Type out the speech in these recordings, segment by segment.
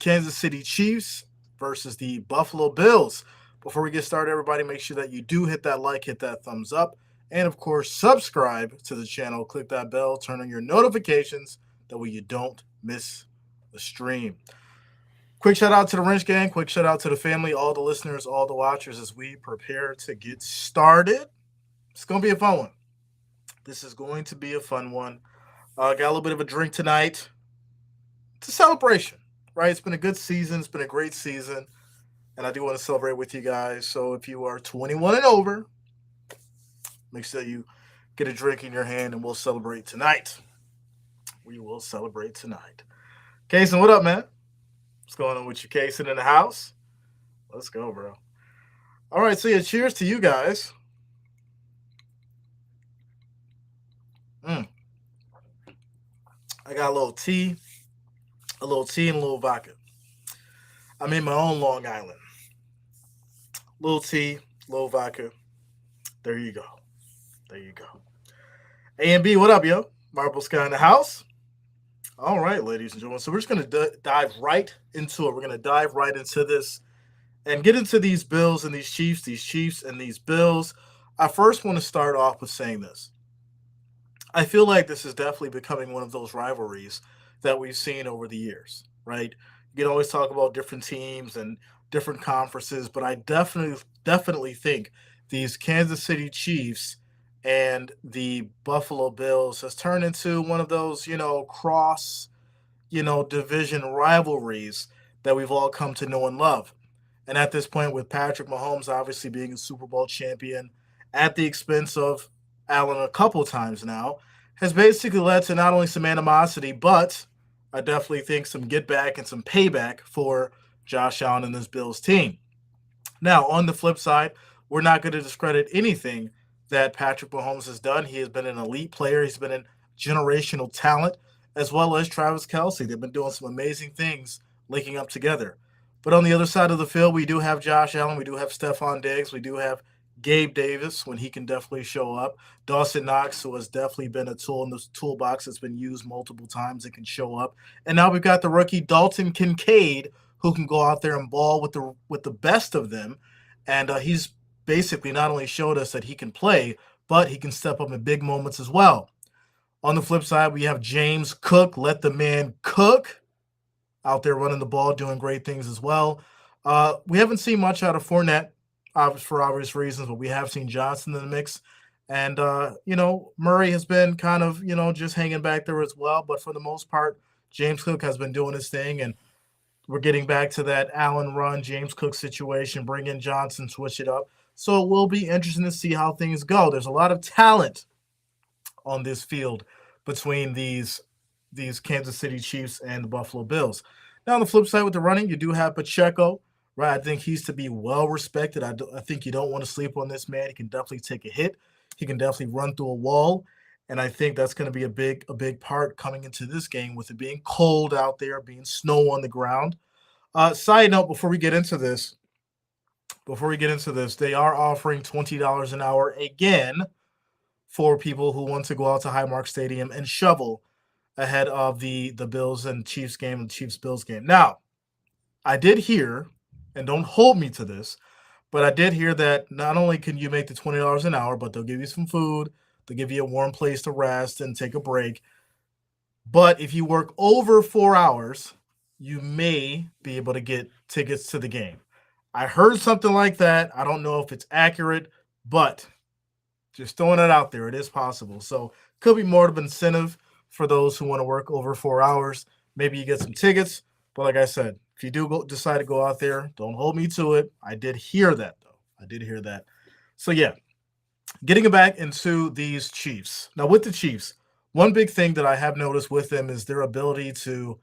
Kansas City Chiefs versus the Buffalo Bills. Before we get started, everybody, make sure that you do hit that like, hit that thumbs up, and of course, subscribe to the channel. Click that bell, turn on your notifications. That way you don't miss the stream. Quick shout out to the Wrench Gang. Quick shout out to the family, all the listeners, all the watchers as we prepare to get started. It's going to be a fun one. This is going to be a fun one. Got a little bit of a drink tonight. It's a celebration, right? It's been a good season. It's been a great season. And I do want to celebrate with you guys. So if you are 21 and over, make sure you get a drink in your hand and we'll celebrate tonight. We will celebrate tonight. Kason, what up, man? What's going on with you, Kason, in the house? Let's go, bro. All right, so yeah, cheers to you guys. I got a little tea and a little vodka. I made my own Long Island. Little tea, little vodka. There you go. There you go. A and B, what up, yo? Marble Sky in the house. All right, ladies and gentlemen. So we're just going to dive right into it. We're going to dive right into this and get into these Bills and these Chiefs and these Bills. I first want to start off with saying this. I feel like this is definitely becoming one of those rivalries that we've seen over the years, right? You can always talk about different teams and different conferences, but I definitely think these Kansas City Chiefs and the Buffalo Bills has turned into one of those, cross, division rivalries that we've all come to know and love. And at this point, with Patrick Mahomes obviously being a Super Bowl champion at the expense of Allen a couple times now, has basically led to not only some animosity, but I definitely think some get back and some payback for Josh Allen and this Bills team. Now, on the flip side, we're not going to discredit anything that Patrick Mahomes has done. He has been an elite player. He's been a generational talent, as well as Travis Kelce. They've been doing some amazing things linking up together. But on the other side of the field, we do have Josh Allen. We do have Stephon Diggs. We do have Gabe Davis when he can definitely show up. Dawson Knox, who has definitely been a tool in the toolbox that's been used multiple times and can show up. And now we've got the rookie Dalton Kincaid, who can go out there and ball with the best of them. And he's basically not only showed us that he can play, but he can step up in big moments as well. On the flip side, we have James Cook, let the man cook, out there running the ball, doing great things as well. We haven't seen much out of Fournette, for obvious reasons, but we have seen Johnson in the mix. And, Murray has been kind of, just hanging back there as well. But for the most part, James Cook has been doing his thing. And we're getting back to that Allen run, James Cook situation, bring in Johnson, switch it up. So it will be interesting to see how things go. There's a lot of talent on this field between these Kansas City Chiefs and the Buffalo Bills. Now, on the flip side with the running, you do have Pacheco. Right, I think he's to be well respected. I think you don't want to sleep on this man. He can definitely take a hit. He can definitely run through a wall, and I think that's going to be a big part coming into this game with it being cold out there, being snow on the ground. Side note: before we get into this, they are offering $20 an hour again for people who want to go out to Highmark Stadium and shovel ahead of the Bills and Chiefs game and Chiefs Bills game. Now, I did hear. And don't hold me to this, but I did hear that not only can you make the $20 an hour, but they'll give you some food, they'll give you a warm place to rest and take a break. But if you work over 4 hours, you may be able to get tickets to the game. I heard something like that. I don't know if it's accurate, but just throwing it out there, it is possible. So could be more of an incentive for those who want to work over 4 hours. Maybe you get some tickets, but like I said, if you do decide to go out there, don't hold me to it. I did hear that, though. I did hear that. So, yeah, getting back into these Chiefs. Now, with the Chiefs, one big thing that I have noticed with them is their ability to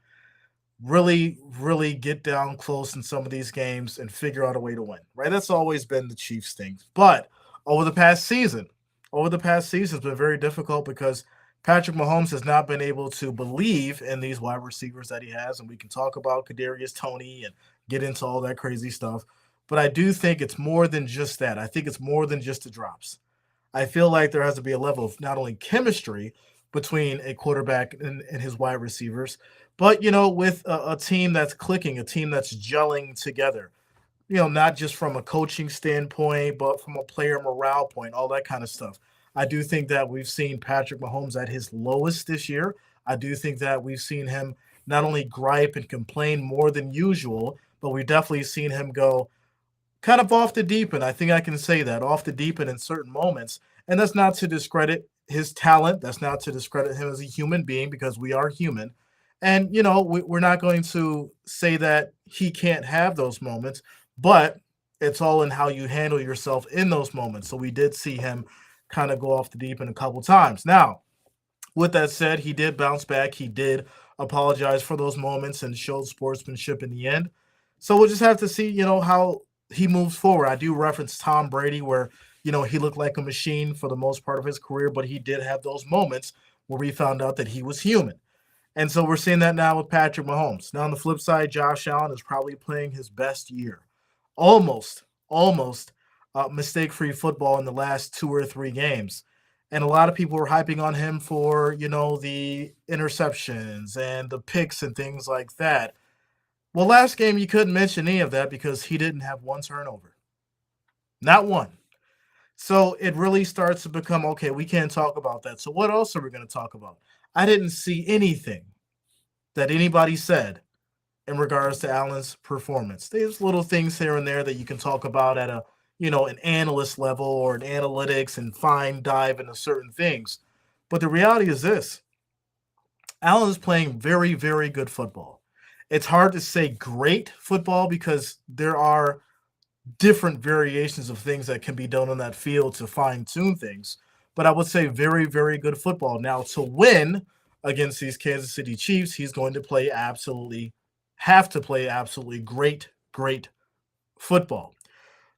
really, really get down close in some of these games and figure out a way to win, right? That's always been the Chiefs' thing. But over the past season, it's been very difficult because Patrick Mahomes has not been able to believe in these wide receivers that he has, and we can talk about Kadarius Toney and get into all that crazy stuff. But I do think it's more than just that. I think it's more than just the drops. I feel like there has to be a level of not only chemistry between a quarterback and his wide receivers, But, with a team that's clicking, a team that's gelling together, not just from a coaching standpoint, but from a player morale point, all that kind of stuff. I do think that we've seen Patrick Mahomes at his lowest this year. I do think that we've seen him not only gripe and complain more than usual, but we've definitely seen him go kind of off the deep end. I think I can say that off the deep end in certain moments. And that's not to discredit his talent. That's not to discredit him as a human being because we are human. And, we're not going to say that he can't have those moments, but it's all in how you handle yourself in those moments. So we did see him kind of go off the deep end a couple times. Now, with that said, he did bounce back. He did apologize for those moments and showed sportsmanship in the end. So we'll just have to see, how he moves forward. I do reference Tom Brady, where, he looked like a machine for the most part of his career, but he did have those moments where we found out that he was human. And so we're seeing that now with Patrick Mahomes. Now, on the flip side, Josh Allen is probably playing his best year. Almost mistake free football in the last 2 or 3 games. And a lot of people were hyping on him for, the interceptions and the picks and things like that. Well, last game, you couldn't mention any of that because he didn't have one turnover. Not one. So it really starts to become okay, we can't talk about that. So what else are we going to talk about? I didn't see anything that anybody said in regards to Allen's performance. There's little things here and there that you can talk about at an analyst level or an analytics and fine dive into certain things. But the reality is this: Allen is playing very, very good football. It's hard to say great football because there are different variations of things that can be done on that field to fine tune things. But I would say very, very good football. Now, to win against these Kansas City Chiefs, he's going to have to play absolutely great, great football.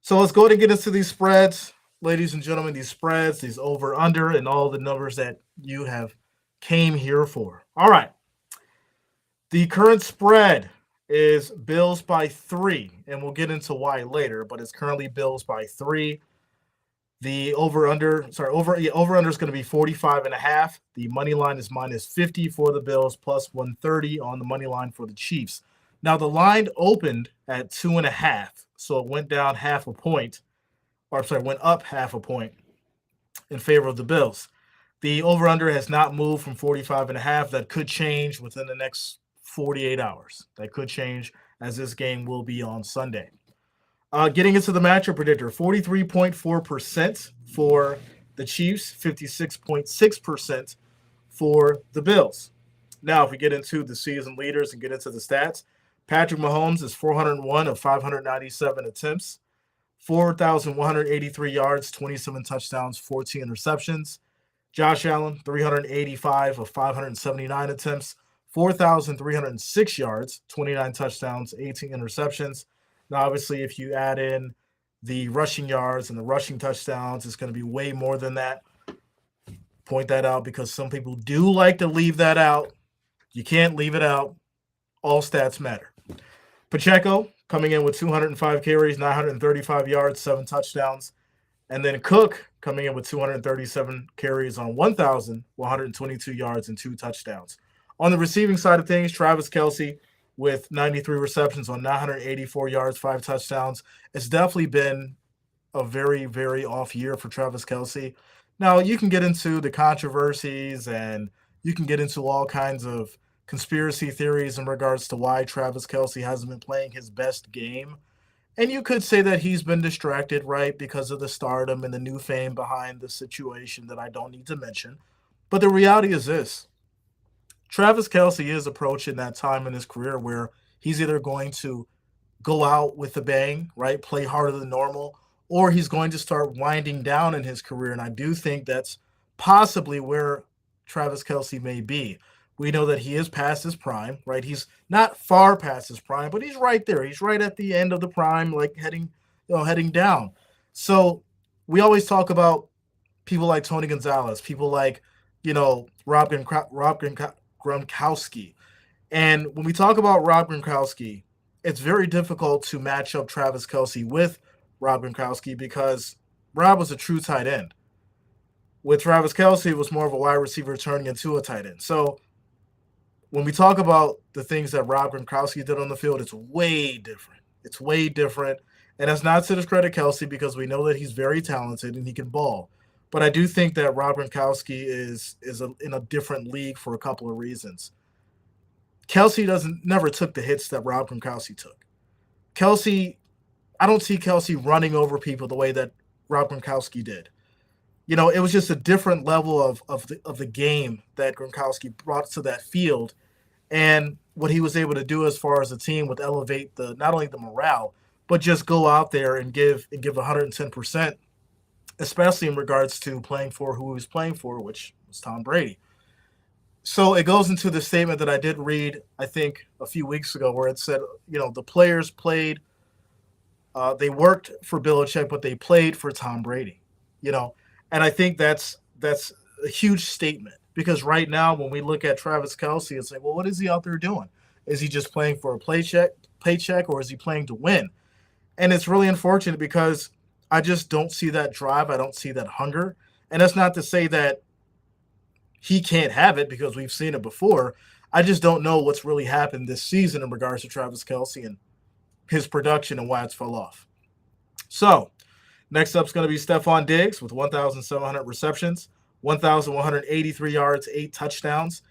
So let's go ahead and get into these spreads, ladies and gentlemen, these spreads, these over under, and all the numbers that you have came here for. All right. The current spread is Bills by 3, and we'll get into why later, but it's currently Bills by 3. The over under is going to be 45.5. The money line is -50 for the Bills, +130 on the money line for the Chiefs. Now the line opened at 2.5, so it went down half a point, went up half a point in favor of the Bills. The over under has not moved from 45.5. That could change within the next 48 hours. That could change as this game will be on Sunday. Getting into the matchup predictor, 43.4% for the Chiefs, 56.6% for the Bills. Now, if we get into the season leaders and get into the stats, Patrick Mahomes is 401 of 597 attempts, 4,183 yards, 27 touchdowns, 14 interceptions. Josh Allen, 385 of 579 attempts, 4,306 yards, 29 touchdowns, 18 interceptions. Now, obviously, if you add in the rushing yards and the rushing touchdowns, it's going to be way more than that. Point that out because some people do like to leave that out. You can't leave it out. All stats matter. Pacheco coming in with 205 carries, 935 yards, 7 touchdowns. And then Cook coming in with 237 carries on 1,122 yards and 2 touchdowns. On the receiving side of things, Travis Kelce with 93 receptions on 984 yards, 5 touchdowns. It's definitely been a very, very off year for Travis Kelce. Now, you can get into the controversies and you can get into all kinds of conspiracy theories in regards to why Travis Kelce hasn't been playing his best game. And you could say that he's been distracted, right, because of the stardom and the new fame behind the situation that I don't need to mention. But the reality is this: Travis Kelce is approaching that time in his career where he's either going to go out with a bang, right, play harder than normal, or he's going to start winding down in his career. And I do think that's possibly where Travis Kelce may be. We know that he is past his prime, right? He's not far past his prime, but he's right there. He's right at the end of the prime, like heading down. So we always talk about people like Tony Gonzalez, people like, Rob Gronkowski. And when we talk about Rob Gronkowski, it's very difficult to match up Travis Kelce with Rob Gronkowski because Rob was a true tight end. With Travis Kelce, it was more of a wide receiver turning into a tight end. So when we talk about the things that Rob Gronkowski did on the field, it's way different. It's way different. And that's not to discredit Kelsey because we know that he's very talented and he can ball. But I do think that Rob Gronkowski is in a different league for a couple of reasons. Kelsey never took the hits that Rob Gronkowski took. Kelsey, I don't see Kelsey running over people the way that Rob Gronkowski did. It was just a different level of the game that Gronkowski brought to that field, and what he was able to do as far as the team would elevate the not only the morale, but just go out there and give 110%, especially in regards to playing for who he was playing for, which was Tom Brady. So it goes into the statement that I did read, I think, a few weeks ago, where it said, the players played, they worked for Belichick, but they played for Tom Brady. And I think that's a huge statement because right now when we look at Travis Kelce, it's like, well, what is he out there doing? Is he just playing for a paycheck, or is he playing to win? And it's really unfortunate because I just don't see that drive. I don't see that hunger. And that's not to say that he can't have it because we've seen it before. I just don't know what's really happened this season in regards to Travis Kelce and his production and why it's fell off. So next up is going to be Stephon Diggs with 1,700 receptions, 1,183 yards, 8 touchdowns.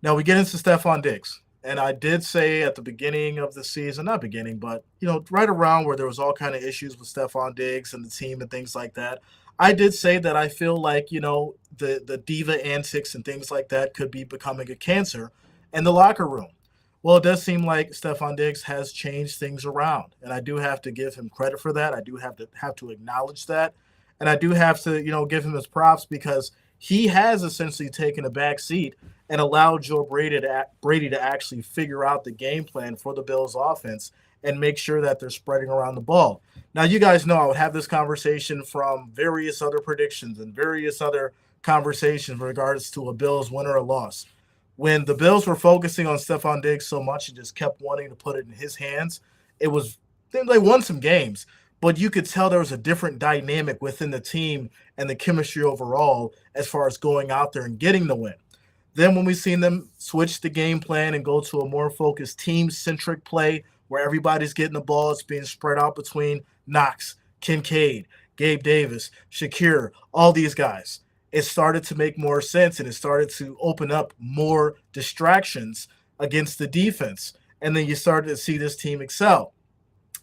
Now we get into Stephon Diggs. And I did say at the beginning of the season, not beginning, but, right around where there was all kind of issues with Stephon Diggs and the team and things like that, I did say that I feel like, the diva antics and things like that could be becoming a cancer in the locker room. Well, it does seem like Stephon Diggs has changed things around, and I do have to give him credit for that. I do have to acknowledge that, and I do have to, give him his props because he has essentially taken a back seat and allowed Joe Brady to actually figure out the game plan for the Bills offense and make sure that they're spreading around the ball. Now, you guys know I would have this conversation from various other predictions and various other conversations in regards to a Bills win or a loss. When the Bills were focusing on Stephon Diggs so much and just kept wanting to put it in his hands, they won some games, but you could tell there was a different dynamic within the team and the chemistry overall as far as going out there and getting the win. Then when we've seen them switch the game plan and go to a more focused team-centric play where everybody's getting the ball, it's being spread out between Knox, Kincaid, Gabe Davis, Shakir, all these guys. It started to make more sense and it started to open up more distractions against the defense. And then you started to see this team excel.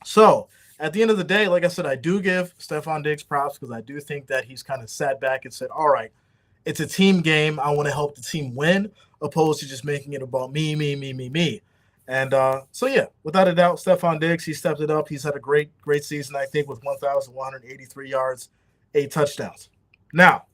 So at the end of the day, like I said, I do give Stephon Diggs props because I do think that he's kind of sat back and said, all right, it's a team game. I want to help the team win opposed to just making it about me. And so, yeah, without a doubt, Stephon Diggs, he stepped it up. He's had a great season, I think, with 1,183 yards, 8 touchdowns. Now,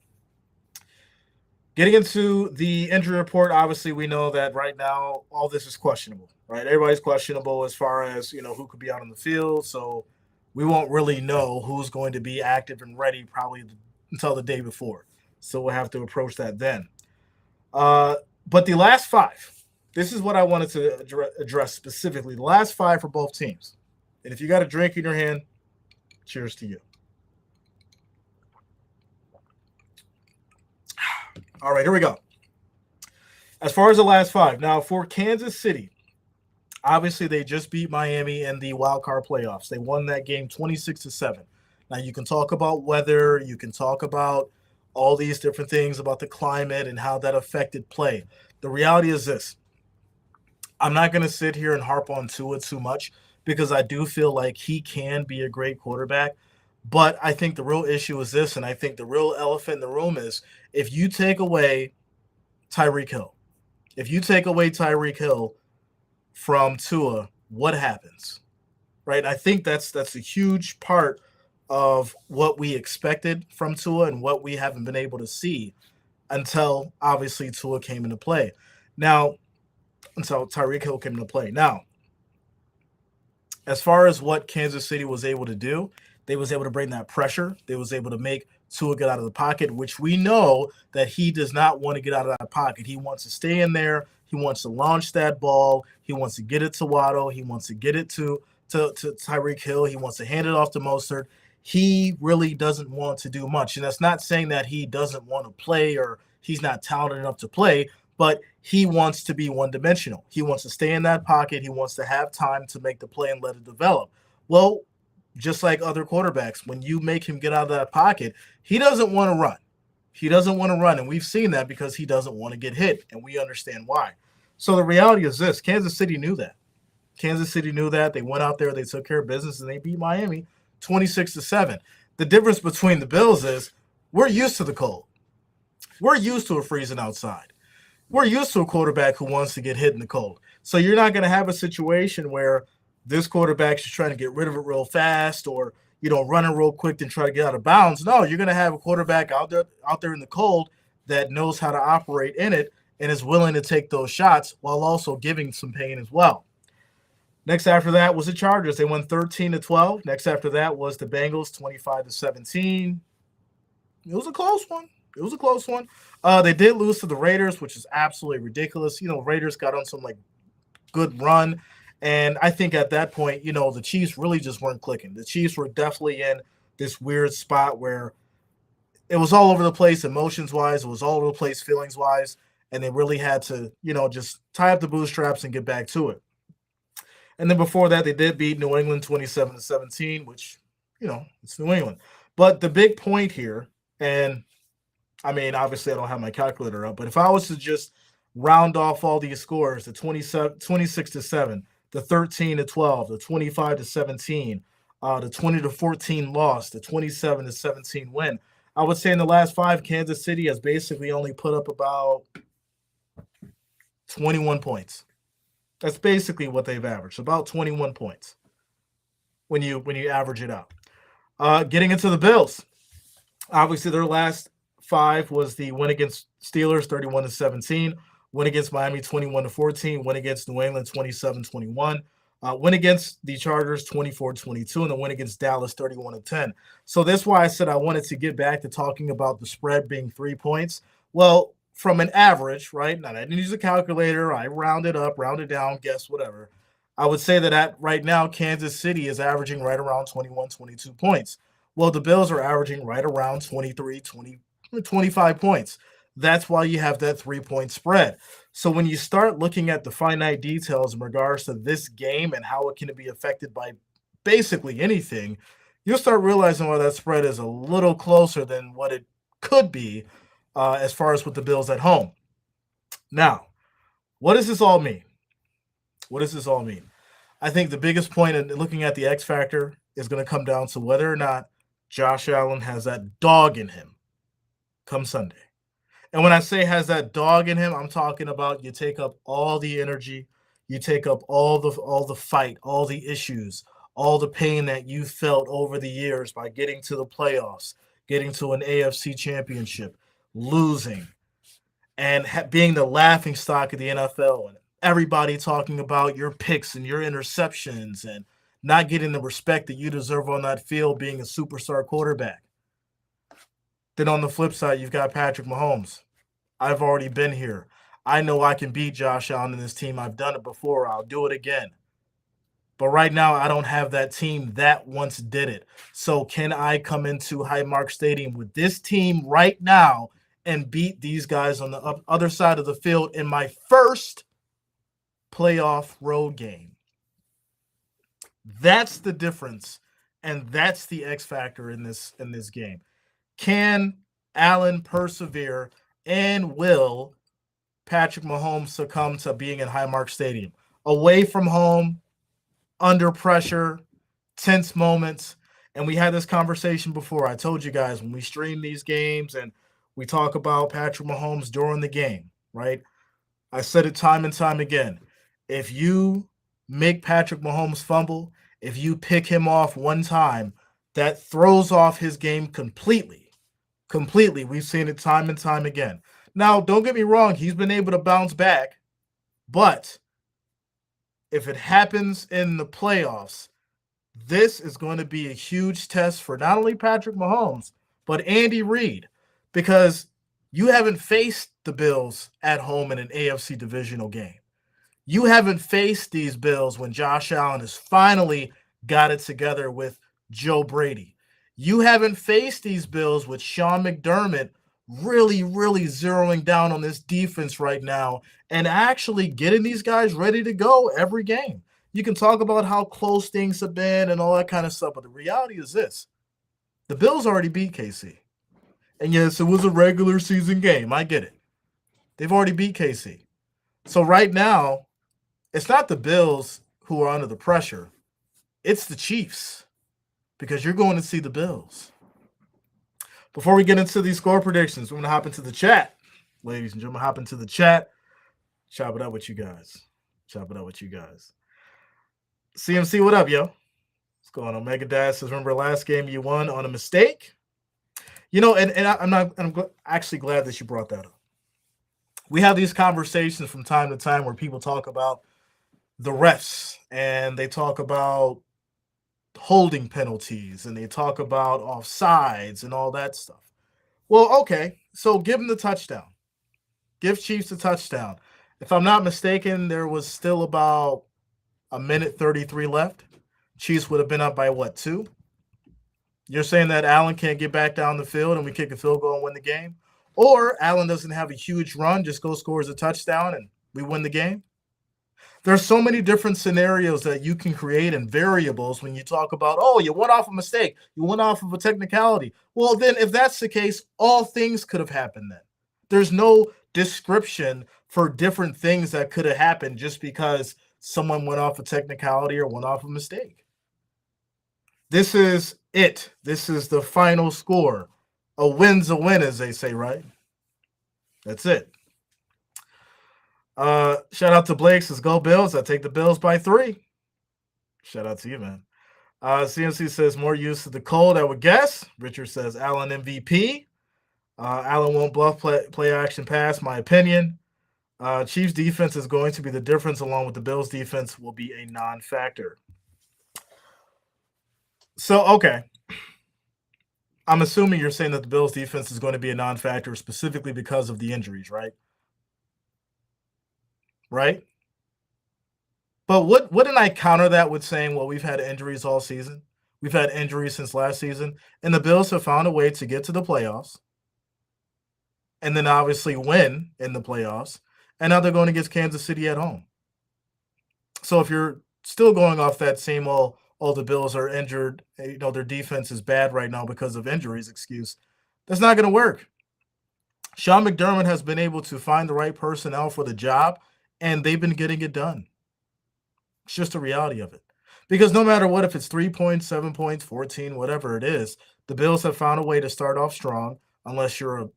getting into the injury report, obviously we know that right now all this is questionable, right? Everybody's questionable as far as, who could be out on the field. So we won't really know who's going to be active and ready probably until the day before. So we'll have to approach that then. But the last 5, this is what I wanted to address specifically. The last 5 for both teams. And if you got a drink in your hand, cheers to you. All right, here we go. As far as the last 5. Now, for Kansas City, obviously they just beat Miami in the wild card playoffs. They won that game 26-7. Now, you can talk about weather. You can talk about all these different things about the climate and how that affected play. The reality is this. I'm not going to sit here and harp on Tua too much because I do feel like he can be a great quarterback. But I think the real issue is this, and I think the real elephant in the room is if you take away Tyreek Hill from Tua, what happens? Right? I think that's a huge part of what we expected from Tua and what we haven't been able to see until obviously Tua came into play. Now, until Tyreek Hill came into play. Now, as far as what Kansas City was able to do, they was able to bring that pressure. They was able to make Tua get out of the pocket, which we know that he does not want to get out of that pocket. He wants to stay in there. He wants to launch that ball. He wants to get it to Waddle. He wants to get it to Tyreek Hill. He wants to hand it off to Mostert. He really doesn't want to do much. And that's not saying that he doesn't want to play or he's not talented enough to play, but he wants to be one-dimensional. He wants to stay in that pocket. He wants to have time to make the play and let it develop. Well, just like other quarterbacks, when you make him get out of that pocket, he doesn't want to run. He doesn't want to run, and we've seen that because he doesn't want to get hit, and we understand why. So the reality is this: Kansas City knew that. Kansas City knew that. They went out there, they took care of business, and they beat Miami 26-7. The difference between the Bills is we're used to the cold. We're used to it freezing outside. We're used to a quarterback who wants to get hit in the cold. So you're not going to have a situation where this quarterback's just trying to get rid of it real fast or, running real quick and try to get out of bounds. No, you're going to have a quarterback out there in the cold that knows how to operate in it and is willing to take those shots while also giving some pain as well. Next after that was the Chargers. They won 13-12. Next after that was the Bengals, 25-17. It was a close one. They did lose to the Raiders, which is absolutely ridiculous. Raiders got on some good run. And I think at that point, the Chiefs really just weren't clicking. The Chiefs were definitely in this weird spot where it was all over the place, emotions-wise. It was all over the place, feelings-wise. And they really had to, just tie up the bootstraps and get back to it. And then before that, they did beat New England 27-17, which, it's New England. But the big point here, and I mean, obviously I don't have my calculator up, but if I was to just round off all these scores, the 26-7, the 13-12, the 25-17, the 20-14 loss, the 27-17 win, I would say in the last 5, Kansas City has basically only put up about 21 points. That's basically what they've averaged, about 21 points when you average it out. Getting into the Bills, obviously their last 5 was the win against Steelers, 31-17, win against Miami, 21-14, win against New England, 27-21, win against the Chargers, 24-22, and the win against Dallas, 31-10. So that's why I said I wanted to get back to talking about the spread being 3 points. Well, from an average, right? Now, I didn't use a calculator. I rounded up, rounded down, guess whatever. I would say that right now, Kansas City is averaging right around 21, 22 points. Well, the Bills are averaging right around 23, 25 points. That's why you have that 3-point spread. So when you start looking at the finite details in regards to this game and how it can be affected by basically anything, you'll start realizing why that spread is a little closer than what it could be as far as with the Bills at home. Now, what does this all mean? I think the biggest point in looking at the X factor is going to come down to whether or not Josh Allen has that dog in him come Sunday. And when I say has that dog in him, I'm talking about you take up all the energy, you take up all the fight, all the issues, all the pain that you felt over the years by getting to the playoffs, getting to an AFC championship, losing, and being the laughing stock of the NFL, and everybody talking about your picks and your interceptions and not getting the respect that you deserve on that field being a superstar quarterback. Then on the flip side, you've got Patrick Mahomes. I've already been here. I know I can beat Josh Allen and this team. I've done it before. I'll do it again. But right now, I don't have that team that once did it. So can I come into Highmark Stadium with this team right now and beat these guys on the other side of the field in my first playoff road game? That's the difference, and that's the X factor in this game. Can Allen persevere, and will Patrick Mahomes succumb to being in Highmark Stadium? Away from home, under pressure, tense moments. And we had this conversation before. I told you guys when we stream these games and we talk about Patrick Mahomes during the game, right? I said it time and time again. If you make Patrick Mahomes fumble, if you pick him off one time, that throws off his game completely. We've seen it time and time again. Now, don't get me wrong. He's been able to bounce back. But if it happens in the playoffs, this is going to be a huge test for not only Patrick Mahomes, but Andy Reid, because you haven't faced the Bills at home in an AFC divisional game. You haven't faced these Bills when Josh Allen has finally got it together with Joe Brady. You haven't faced these Bills with Sean McDermott really, really zeroing down on this defense right now and actually getting these guys ready to go every game. You can talk about how close things have been and all that kind of stuff, but the reality is this. The Bills already beat KC. And yes, it was a regular season game. I get it. They've already beat KC. So right now, it's not the Bills who are under the pressure. It's the Chiefs because you're going to see the Bills. Before we get into these score predictions, we're going to hop into the chat. Ladies and gentlemen, hop into the chat. Chop it up with you guys. CMC, what up, yo? What's going on? Mega Dash says, remember last game you won on a mistake? You know, I'm actually glad that you brought that up. We have these conversations from time to time where people talk about the refs and they talk about holding penalties and they talk about offsides and all that stuff. Well, okay, so give them the touchdown. Give Chiefs the touchdown. If I'm not mistaken, there was still about a minute 33 left. Chiefs would have been up by what, 2? You're saying that Allen can't get back down the field and we kick a field goal and win the game? Or Allen doesn't have a huge run, just scores a touchdown and we win the game? There's so many different scenarios that you can create and variables when you talk about, oh, you went off a mistake. You went off of a technicality. Well, then if that's the case, all things could have happened then. There's no description for different things that could have happened just because someone went off a technicality or went off a mistake. This is it. This is the final score. A win's a win, as they say, right? That's it. Shout out to Blake, says go Bills. I take the Bills by 3. Shout out to you, man. CMC says more use of the cold, I would guess. Richard says Allen MVP. Allen won't bluff play action pass, my opinion. Chiefs defense is going to be the difference, along with the Bills defense will be a non-factor. So, okay. I'm assuming you're saying that the Bills defense is going to be a non-factor specifically because of the injuries, right? Right? But wouldn't I counter that with saying, well, we've had injuries all season. We've had injuries since last season. And the Bills have found a way to get to the playoffs. And then obviously win in the playoffs. And now they're going against Kansas City at home. So if you're still going off that same, the Bills are injured, their defense is bad right now because of injuries excuse, that's not going to work. Sean McDermott has been able to find the right personnel for the job, and they've been getting it done. It's just the reality of it. Because no matter what, if it's 3 points, 7 points, 14, whatever it is, the Bills have found a way to start off strong, unless you're a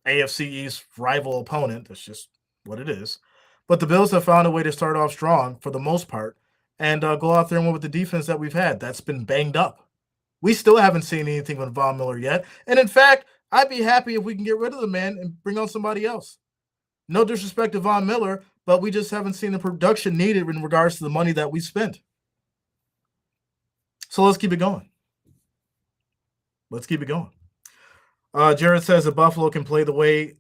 AFC East rival opponent. That's just what it is. But the Bills have found a way to start off strong for the most part and go out there and win with the defense that we've had. That's been banged up. We still haven't seen anything with Von Miller yet. And in fact, I'd be happy if we can get rid of the man and bring on somebody else. No disrespect to Von Miller, but we just haven't seen the production needed in regards to the money that we spent. So let's keep it going. Jared says if Buffalo can play the way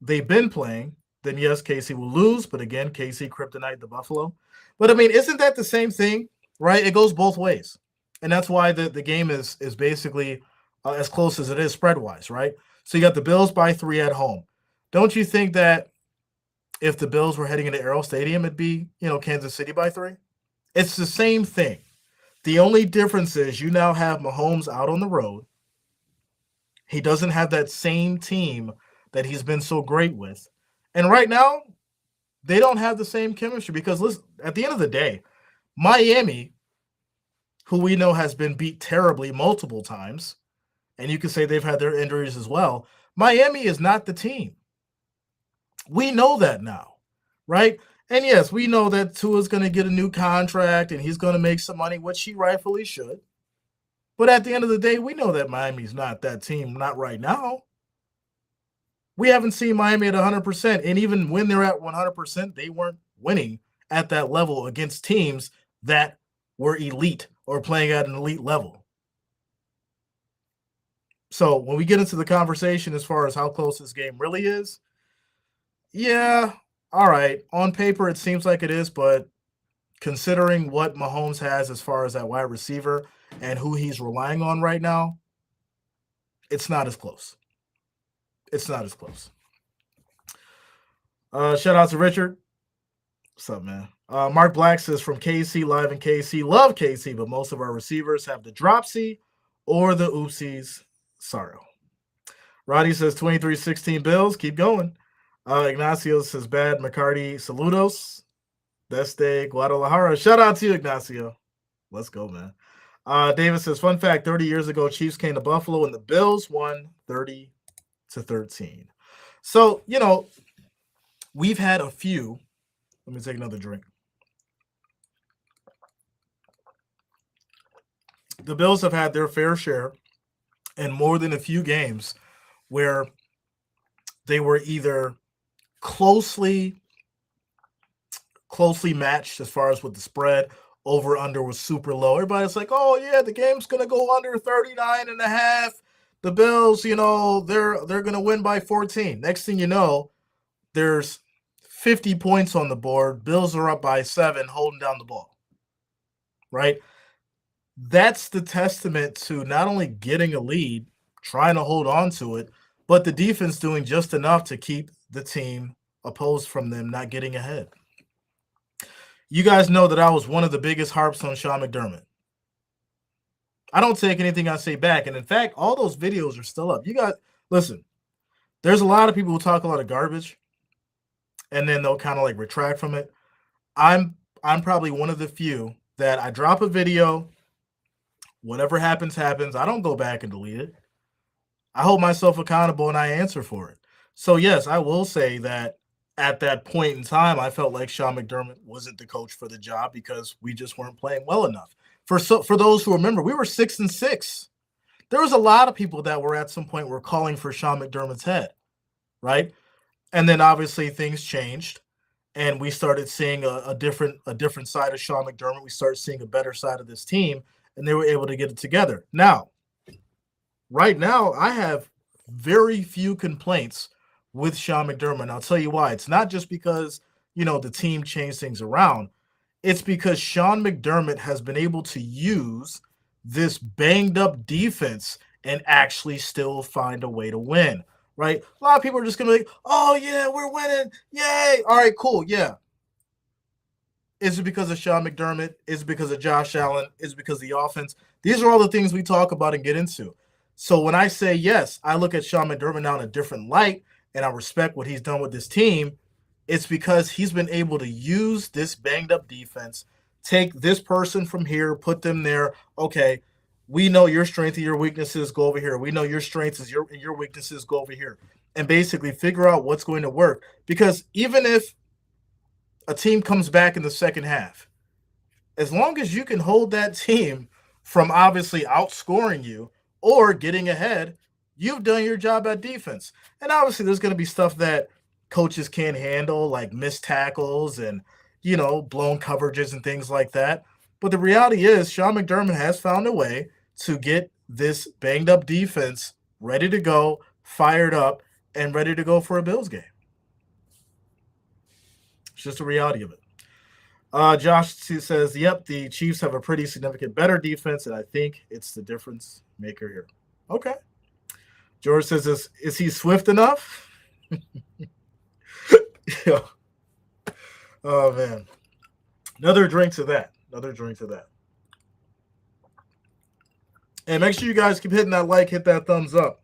they've been playing, then yes, KC will lose. But again, KC kryptonite the Buffalo. But I mean, isn't that the same thing, right? It goes both ways. And that's why the game is basically as close as it is spread-wise, right? So you got the Bills by 3 at home. Don't you think that if the Bills were heading into Arrow Stadium, it'd be, Kansas City by 3? It's the same thing. The only difference is you now have Mahomes out on the road. He doesn't have that same team that he's been so great with. And right now, they don't have the same chemistry because, listen, at the end of the day, Miami, who we know has been beat terribly multiple times, and you can say they've had their injuries as well, Miami is not the team. We know that now, right? And yes, we know that Tua's going to get a new contract and he's going to make some money, which he rightfully should. But at the end of the day, we know that Miami's not that team, not right now. We haven't seen Miami at 100%. And even when they're at 100%, they weren't winning at that level against teams that were elite or playing at an elite level. So when we get into the conversation as far as how close this game really is, yeah, all right. On paper, it seems like it is, but considering what Mahomes has as far as that wide receiver and who he's relying on right now, it's not as close. It's not as close. Shout out to Richard. What's up, man? Mark Black says from KC, live in KC. Love KC, but most of our receivers have the dropsy or the oopsies. Sorrow. Roddy says 23-16 Bills. Keep going. Ignacio says bad. McCarty, saludos. Deste Guadalajara. Shout out to you, Ignacio. Let's go, man. David says, fun fact, 30 years ago, Chiefs came to Buffalo and the Bills won 30-13. So, we've had a few. Let me take another drink. The Bills have had their fair share and more than a few games where they were either closely matched as far as with the spread. Over under was super low. Everybody's like, oh yeah, the game's gonna go under 39.5. The Bills, they're gonna win by 14. Next thing you know, there's 50 points on the board. Bills are up by 7, holding down the ball. Right? That's the testament to not only getting a lead, trying to hold on to it, but the defense doing just enough to keep the team opposed from them not getting ahead. You guys know that I was one of the biggest harps on Sean McDermott. I don't take anything I say back. And in fact, all those videos are still up. You guys, listen, there's a lot of people who talk a lot of garbage and then they'll kind of like retract from it. I'm probably one of the few that I drop a video, whatever happens, happens. I don't go back and delete it. I hold myself accountable and I answer for it. So yes, I will say that at that point in time, I felt like Sean McDermott wasn't the coach for the job because we just weren't playing well enough. For those who remember, we were 6-6. There was a lot of people that were at some point were calling for Sean McDermott's head, right? And then obviously things changed, and we started seeing a different side of Sean McDermott. We started seeing a better side of this team, and they were able to get it together. Now, right now, I have very few complaints with Sean McDermott. And I'll tell you why. It's not just because, the team changed things around. It's because Sean McDermott has been able to use this banged up defense and actually still find a way to win, right? A lot of people are just going to be like, oh, yeah, we're winning. Yay. All right, cool. Yeah. Is it because of Sean McDermott? Is it because of Josh Allen? Is it because of the offense? These are all the things we talk about and get into. So when I say yes, I look at Sean McDermott now in a different light, and I respect what he's done with this team. It's because he's been able to use this banged-up defense, take this person from here, put them there. Okay, we know your strength and your weaknesses, go over here. We know your strengths and your weaknesses, go over here. And basically figure out what's going to work. Because even if a team comes back in the second half, as long as you can hold that team from obviously outscoring you or getting ahead, you've done your job at defense. And obviously there's going to be stuff that coaches can't handle, like missed tackles and, blown coverages and things like that. But the reality is Sean McDermott has found a way to get this banged up defense ready to go, fired up, and ready to go for a Bills game. It's just the reality of it. Josh says, yep, the Chiefs have a pretty significant better defense, and I think it's the difference maker here. Okay. George says, is he swift enough? Yeah. Oh, man. Another drink to that. And make sure you guys keep hitting that like, hit that thumbs up.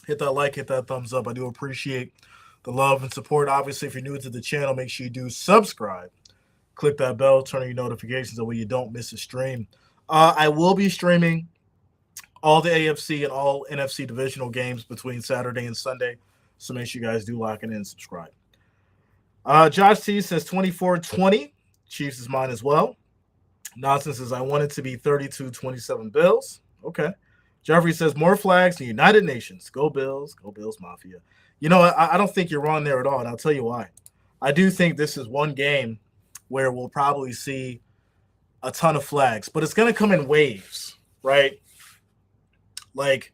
Hit that like, hit that thumbs up. I do appreciate the love and support. Obviously, if you're new to the channel, make sure you do subscribe. Click that bell, turn on your notifications so you don't miss a stream. I will be streaming all the AFC and all NFC divisional games between Saturday and Sunday. So make sure you guys do lock it in and subscribe. Josh T says 24-20. Chiefs is mine as well. Nonsense says I want it to be 32-27 Bills. Okay. Jeffrey says more flags to United Nations. Go Bills. Go Bills Mafia. I don't think you're wrong there at all, and I'll tell you why. I do think this is one game where we'll probably see a ton of flags, but it's going to come in waves, right? Like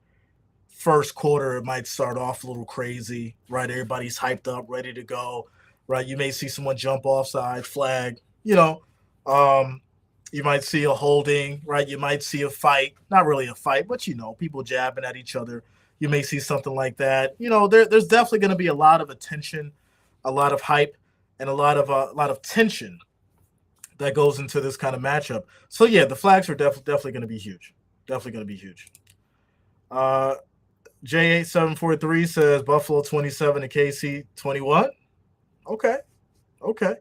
first quarter, it might start off a little crazy, right? Everybody's hyped up, ready to go, right? You may see someone jump offside, flag, you might see a holding, right? You might see a fight, not really a fight, but people jabbing at each other. You may see something like that. There's definitely going to be a lot of attention, a lot of hype, and a lot of tension that goes into this kind of matchup. So yeah, the flags are definitely going to be huge. Definitely going to be huge. Uh, J8743 says Buffalo 27 and KC 21. Okay. Okay.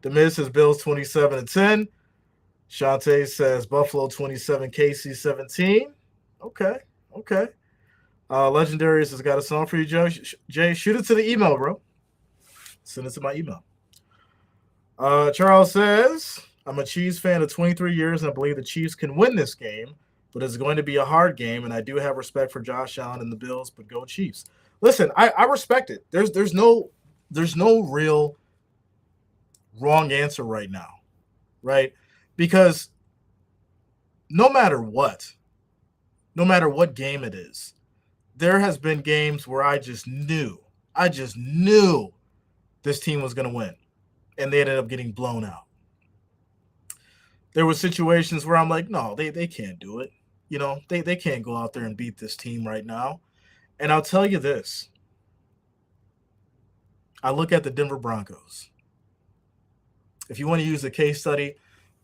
The Miz says Bills 27 and 10. Shantae says Buffalo 27, KC 17. Okay. Okay. Legendaries has got a song for you, Jay. Shoot it to the email, bro. Send it to my email. Charles says, I'm a Chiefs fan of 23 years, and I believe the Chiefs can win this game, but it's going to be a hard game, and I do have respect for Josh Allen and the Bills, but go Chiefs. Listen, I respect it. There's no real wrong answer right now, right? Because no matter what game it is, there has been games where I just knew this team was going to win, and they ended up getting blown out. There were situations where I'm like, no, they can't do it. They can't go out there and beat this team right now. And I'll tell you this. I look at the Denver Broncos. If you want to use a case study,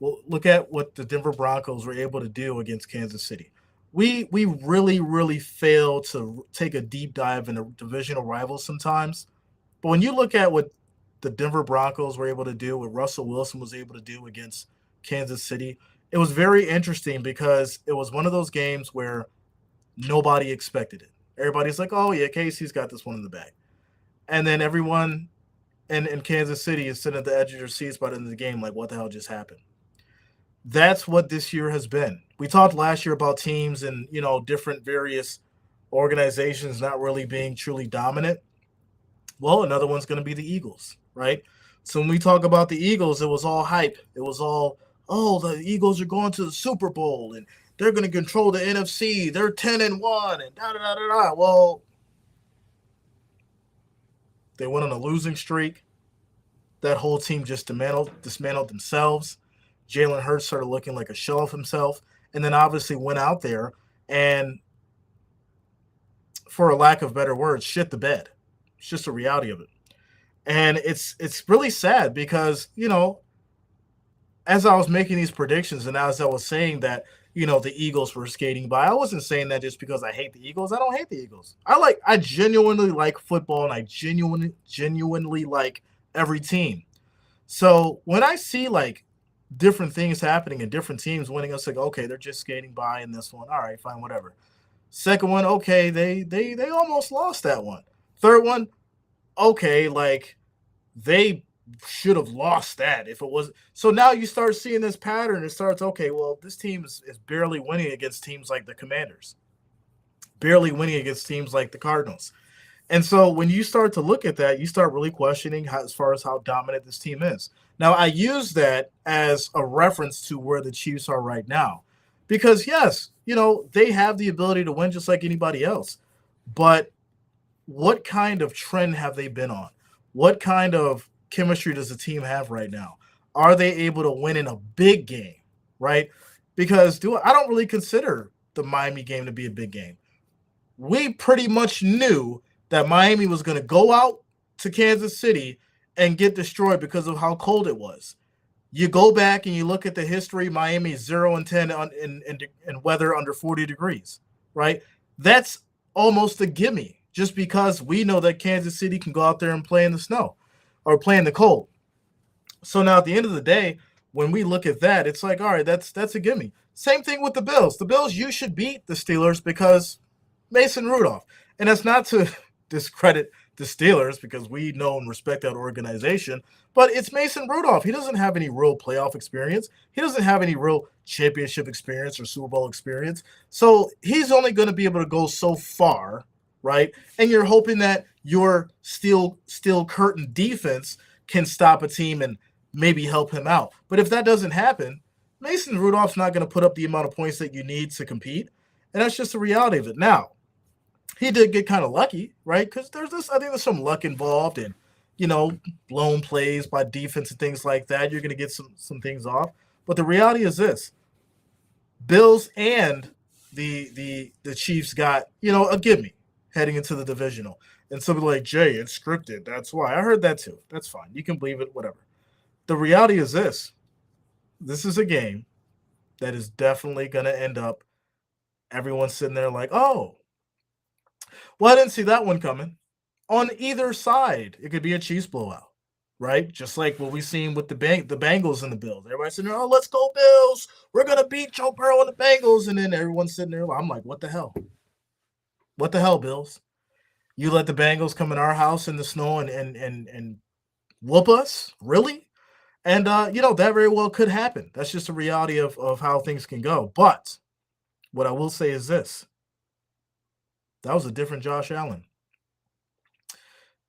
well, look at what the Denver Broncos were able to do against Kansas City. We really, really fail to take a deep dive into divisional rivals sometimes. But when you look at what the Denver Broncos were able to do, what Russell Wilson was able to do against Kansas City, it was very interesting because it was one of those games where nobody expected it. Everybody's like, oh, yeah, KC's got this one in the bag. And then everyone in Kansas City is sitting at the edge of their seats by the end of the game like, what the hell just happened? That's what this year has been. We talked last year about teams and, different various organizations not really being truly dominant. Well, another one's going to be the Eagles, right? So when we talk about the Eagles, it was all hype. It was all, oh, the Eagles are going to the Super Bowl and they're going to control the NFC. They're 10-1 and da-da-da-da-da. Well, they went on a losing streak. That whole team just dismantled themselves. Jalen Hurts started looking like a shell of himself, and then obviously went out there and, for a lack of better words, shit the bed. It's just a reality of it. And it's really sad because, as I was making these predictions and as I was saying that, the Eagles were skating by, I wasn't saying that just because I hate the Eagles. I don't hate the Eagles. I genuinely like football, and I genuinely like every team. So when I see like different things happening and different teams winning, it's like, okay, they're just skating by in this one. All right, fine, whatever. Second one, okay, they almost lost that one. Third one, okay, like they should have lost that if it was. So now you start seeing this pattern. It starts, okay, well, this team is barely winning against teams like the Commanders, barely winning against teams like the Cardinals. And so when you start to look at that, you start really questioning as far as how dominant this team is. Now, I use that as a reference to where the Chiefs are right now. Because, yes, they have the ability to win just like anybody else. But what kind of trend have they been on? What kind of chemistry does the team have right now? Are they able to win in a big game, right? Because I don't really consider the Miami game to be a big game. We pretty much knew that Miami was going to go out to Kansas City and get destroyed because of how cold it was. You go back and you look at the history, Miami 0-10 in weather under 40 degrees, right? That's almost a gimme just because we know that Kansas City can go out there and play in the snow or play in the cold. So now at the end of the day, when we look at that, it's like, all right, that's a gimme. Same thing with the Bills. The Bills, you should beat the Steelers because Mason Rudolph. And that's not to discredit the Steelers because we know and respect that organization, but it's Mason Rudolph. He doesn't have any real playoff experience. He doesn't have any real championship experience or Super Bowl experience. So he's only going to be able to go so far, right? And you're hoping that your steel curtain defense can stop a team and maybe help him out. But if that doesn't happen, Mason Rudolph's not going to put up the amount of points that you need to compete. And that's just the reality of it. Now, he did get kind of lucky, right? Because I think there's some luck involved and, blown plays by defense and things like that. You're going to get some things off. But the reality is this. Bills and the Chiefs got, a gimme. heading into the divisional. And somebody like, Jay, it's scripted. That's why. I heard that too. That's fine. You can believe it, whatever. The reality is this is a game that is definitely going to end up everyone sitting there like, oh, well, I didn't see that one coming. On either side, it could be a Chiefs blowout, right? Just like what we've seen with the Bengals and the Bills. Everybody's sitting there, oh, let's go Bills. We're gonna beat Joe Burrow and the Bengals, and then everyone's sitting there. I'm like, what the hell? What the hell, Bills? You let the Bengals come in our house in the snow and whoop us? Really? And that very well could happen. That's just a reality of how things can go. But what I will say is this: that was a different Josh Allen.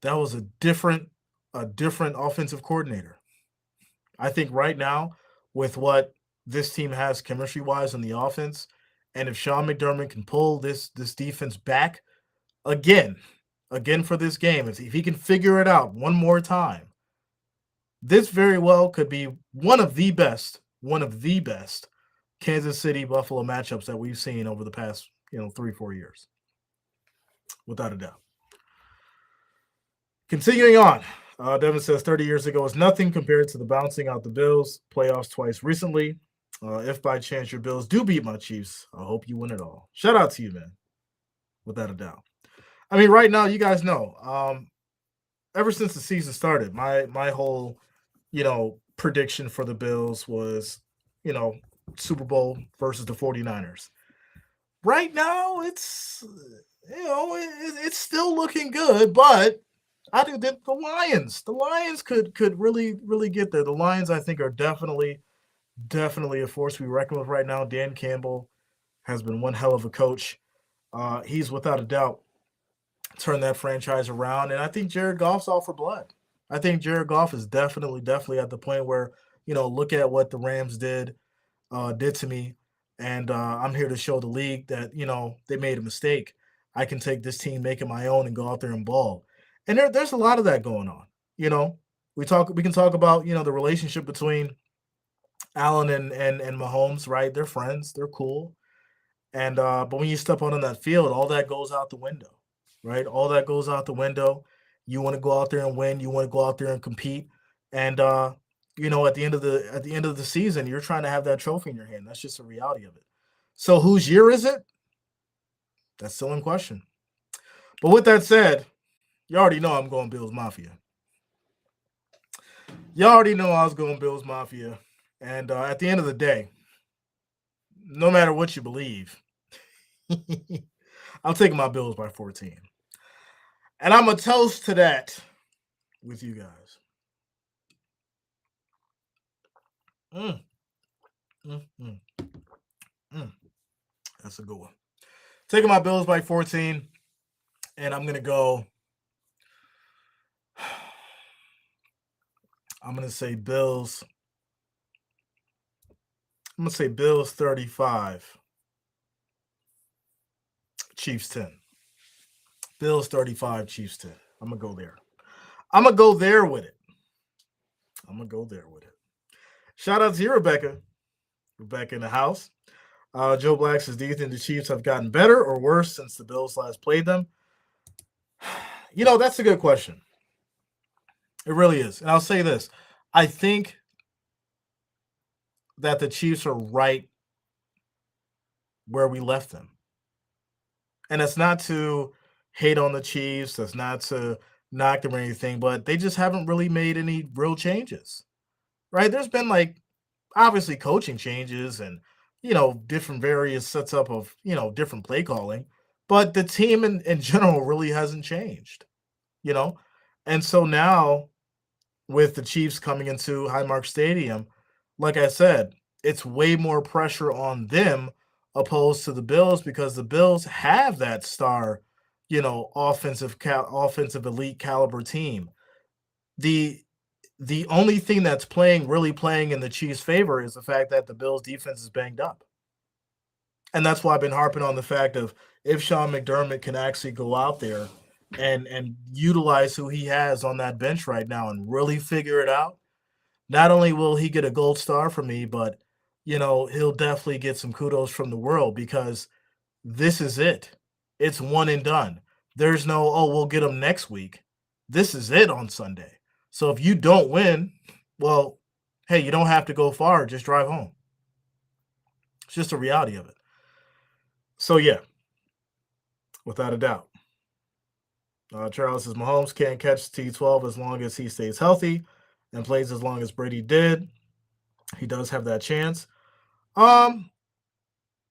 That was a different offensive coordinator. I think right now, with what this team has chemistry wise on the offense, and if Sean McDermott can pull this defense back again for this game, if he can figure it out one more time, this very well could be one of the best Kansas City Buffalo matchups that we've seen over the past 3-4 years, without a doubt. Continuing on, Devin says 30 years ago is nothing compared to the bouncing out the Bills playoffs twice recently. If by chance your Bills do beat my Chiefs, I hope you win it all. Shout out to you, man, without a doubt. I mean, right now, you guys know, ever since the season started, my whole prediction for the Bills was Super Bowl versus the 49ers. Right now, it's it's still looking good, but I think that the Lions could really get there. The Lions, I think, are definitely a force to be reckoned with right now. Dan Campbell has been one hell of a coach. He's without a doubt turned that franchise around, and I think Jared Goff's all for blood. I think Jared Goff is definitely at the point where look at what the Rams did to me, and I'm here to show the league that they made a mistake. I can take this team, make it my own, and go out there and ball. And there's a lot of that going on. We can talk about the relationship between Allen and Mahomes, right? They're friends, they're cool, and but when you step on that field, all that goes out the window, right? All that goes out the window. You want to go out there and win. You want to go out there and compete, and at the end of the season, you're trying to have that trophy in your hand. That's just the reality of it. So whose year is it? That's still in question. But with that said, you already know I'm going Bills Mafia. You already know I was going Bills Mafia. And at the end of the day, no matter what you believe, I'm taking my Bills by 14. And I'm going to toast to that with you guys. That's a good one. Taking my Bills by 14. And I'm going to go. I'm going to say Bills. I'm going to say Bills 35. Chiefs 10. Bills 35, Chiefs 10. I'm going to go there. I'm going to go there with it. Shout out to you, Rebecca. Rebecca in the house. Joe Black says, do you think the Chiefs have gotten better or worse since the Bills last played them? That's a good question. It really is. And I'll say this. I think that the Chiefs are right where we left them. And it's not to hate on the Chiefs. That's not to knock them or anything, but they just haven't really made any real changes, right? There's been obviously coaching changes and, different various sets up of, different play calling, but the team in general really hasn't changed, And so now with the Chiefs coming into Highmark Stadium, like I said, it's way more pressure on them opposed to the Bills because the Bills have that star, offensive elite caliber team. The only thing that's really playing in the Chiefs' favor is the fact that the Bills' defense is banged up. And that's why I've been harping on the fact of if Sean McDermott can actually go out there and utilize who he has on that bench right now and really figure it out, not only will he get a gold star from me, but, he'll definitely get some kudos from the world because this is it. It's one and done. There's no, oh, we'll get them next week. This is it on Sunday. So if you don't win, well, hey, you don't have to go far. Just drive home. It's just the reality of it. So, yeah, without a doubt. Charles says Mahomes can't catch T12 as long as he stays healthy and plays as long as Brady did. He does have that chance. Um,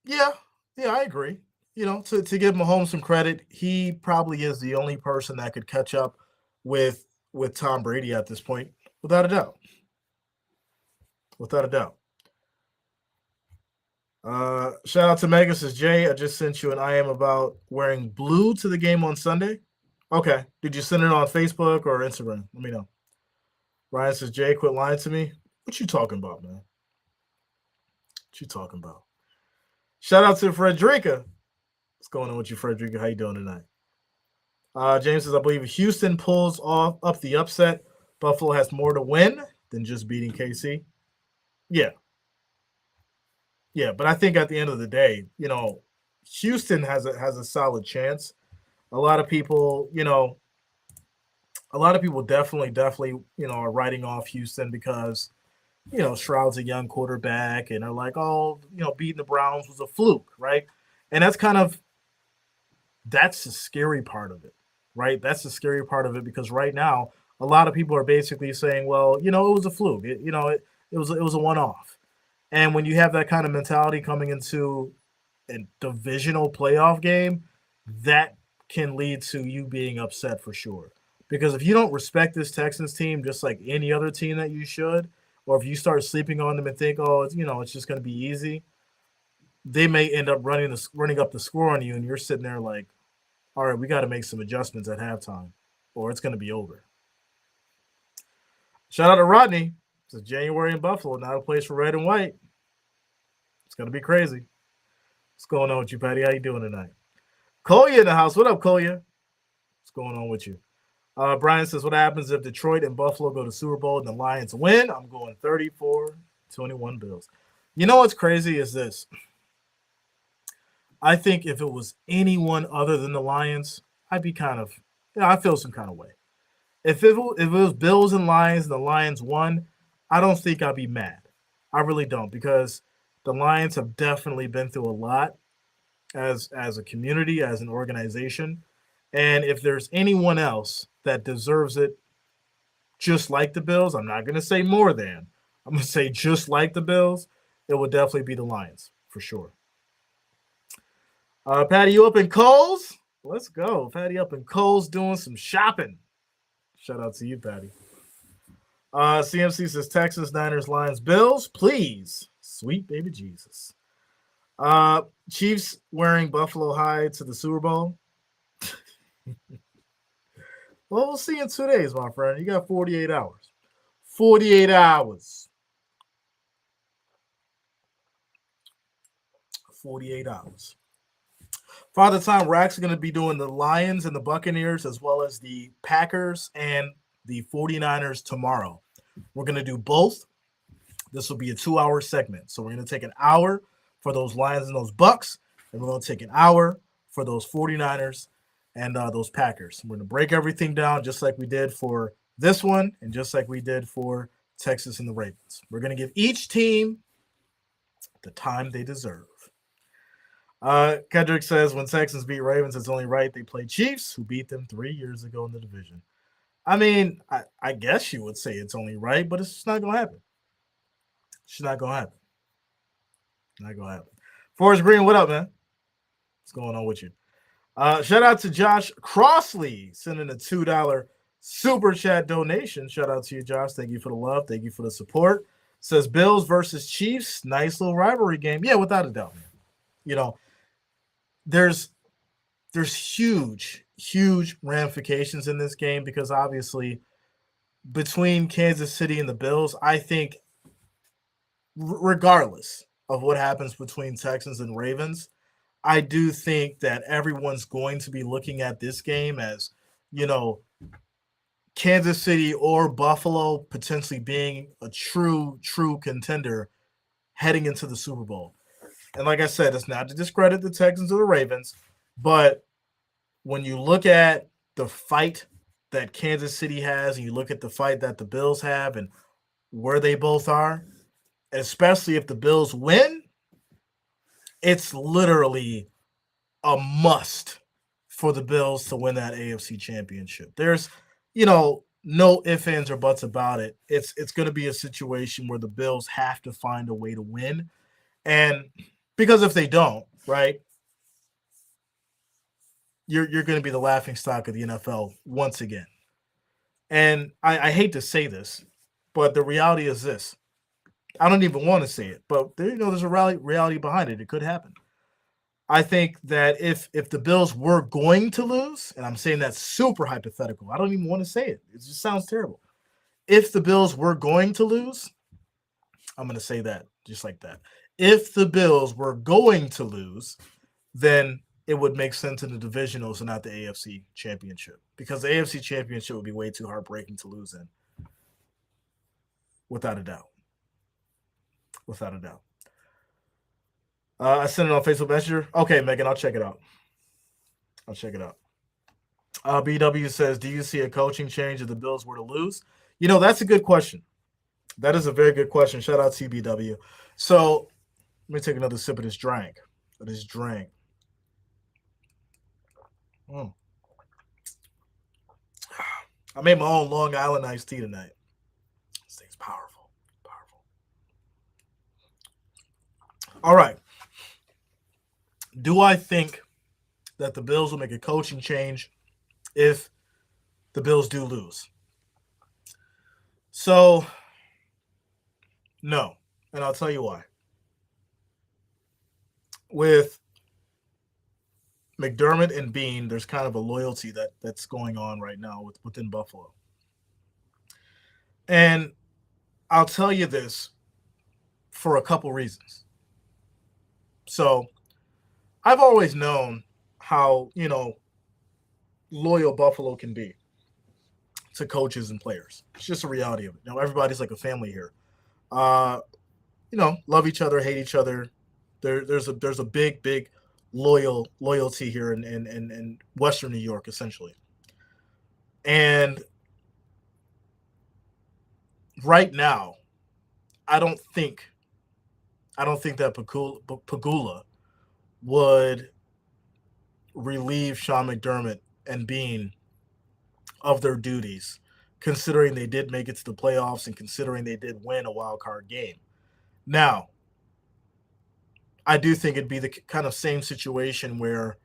yeah, I agree. To give Mahomes some credit, he probably is the only person that could catch up with Tom Brady at this point, without a doubt. Without a doubt. Shout out to Megan says, Jay, I just sent you an IM about wearing blue to the game on Sunday. Okay. Did you send it on Facebook or Instagram? Let me know. Ryan says, Jay, quit lying to me. What you talking about, man? What you talking about? Shout out to Frederica. What's going on with you, Frederica? How you doing tonight? James says, I believe Houston pulls up the upset. Buffalo has more to win than just beating KC. Yeah. Yeah, but I think at the end of the day, Houston has a solid chance. A lot of people definitely, are writing off Houston because, Stroud's a young quarterback and are like, oh, beating the Browns was a fluke, right? And that's the scary part of it, right? That's the scary part of it because right now, a lot of people are basically saying, well, it was a fluke. It was a one-off. And when you have that kind of mentality coming into a divisional playoff game, that can lead to you being upset for sure. Because if you don't respect this Texans team just like any other team that you should, or if you start sleeping on them and think, oh, it's just going to be easy, they may end up running up the score on you, and you're sitting there like, all right, we got to make some adjustments at halftime, or it's going to be over. Shout out to Rodney. It's January in Buffalo, not a place for red and white. It's going to be crazy. What's going on with you, Patty? How you doing tonight? Kolya in the house. What up, Kolya? What's going on with you? Brian says, what happens if Detroit and Buffalo go to Super Bowl and the Lions win? I'm going 34-21 Bills. You know what's crazy is this. I think if it was anyone other than the Lions, I'd be I feel some kind of way. If it was Bills and Lions and the Lions won, I don't think I'd be mad. I really don't, because the Lions have definitely been through a lot as a community, as an organization. And if there's anyone else that deserves it just like the Bills, I'm not going to say more than. I'm going to say just like the Bills, it would definitely be the Lions, for sure. Patty, you up in Kohl's? Let's go. Patty up in Kohl's doing some shopping. Shout out to you, Patty. CMC says Texas, Niners, Lions, Bills. Please. Sweet baby Jesus. Chiefs wearing Buffalo hide to the Super Bowl. Well, we'll see in 2 days, my friend. You got 48 hours. 48 hours. 48 hours. Father Time, we're actually going to be doing the Lions and the Buccaneers as well as the Packers and the 49ers tomorrow. We're going to do both. This will be a 2-hour segment. So we're going to take an hour for those Lions and those Bucks, and we're going to take an hour for those 49ers and those Packers. We're going to break everything down just like we did for this one and just like we did for Texas and the Ravens. We're going to give each team the time they deserve. Kendrick says, when Texans beat Ravens, it's only right they play Chiefs, who beat them 3 years ago in the division. I mean, I guess you would say it's only right, but it's just not going to happen. It's not going to happen. Not going to happen. Forrest Green, what up, man? What's going on with you? Shout out to Josh Crossley sending a $2 super chat donation. Shout out to you, Josh. Thank you for the love. Thank you for the support. Says Bills versus Chiefs. Nice little rivalry game. Yeah, without a doubt, man. You know, there's huge ramifications in this game because obviously between Kansas City and the Bills, I think regardless of what happens between Texans and Ravens, I do think that everyone's going to be looking at this game as, Kansas City or Buffalo potentially being a true contender heading into the Super Bowl. And like I said, it's not to discredit the Texans or the Ravens, but when you look at the fight that Kansas City has and you look at the fight that the Bills have and where they both are, especially if the Bills win, it's literally a must for the Bills to win that AFC championship. There's, no ifs, ands, or buts about it. It's going to be a situation where the Bills have to find a way to win. And because if they don't, right, you're going to be the laughing stock of the NFL once again. And I hate to say this, but the reality is this. I don't even want to say it, but there's a reality behind it. It could happen. I think that if the Bills were going to lose, and I'm saying that's super hypothetical, I don't even want to say it. It just sounds terrible. If the Bills were going to lose, I'm going to say that just like that. If the Bills were going to lose, then it would make sense in the divisionals and not the AFC championship, because the AFC championship would be way too heartbreaking to lose in, without a doubt. Without a doubt. I sent it on Facebook Messenger. Okay, Megan, I'll check it out. BW says, do you see a coaching change if the Bills were to lose? That's a good question. That is a very good question. Shout out to BW. So let me take another sip of this drink. I made my own Long Island iced tea tonight. This thing's powerful. All right. Do I think that the Bills will make a coaching change if the Bills do lose? So, no. And I'll tell you why. With McDermott and Bean, there's kind of a loyalty that's going on right now within Buffalo. And I'll tell you this for a couple reasons. So, I've always known how, loyal Buffalo can be to coaches and players. It's just a reality of it. Everybody's like a family here. Love each other, hate each other. There's a big loyalty here in Western New York, essentially. And right now, I don't think that Pagula would relieve Sean McDermott and Bean of their duties, considering they did make it to the playoffs and considering they did win a wild card game. Now, I do think it'd be the kind of same situation where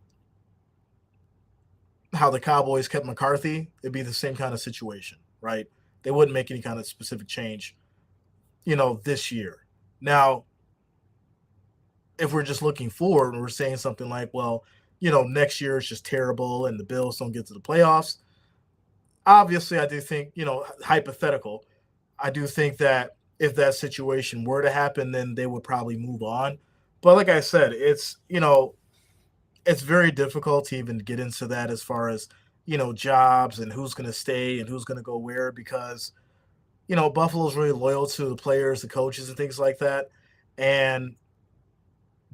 how the Cowboys kept McCarthy, it'd be the same kind of situation, right? They wouldn't make any kind of specific change, this year. Now, if we're just looking forward and we're saying something like, well, next year is just terrible and the Bills don't get to the playoffs, obviously I do think, hypothetical, I do think that if that situation were to happen, then they would probably move on. But like I said, it's very difficult to even get into that as far as, jobs and who's going to stay and who's going to go where, because, Buffalo's really loyal to the players, the coaches, and things like that. And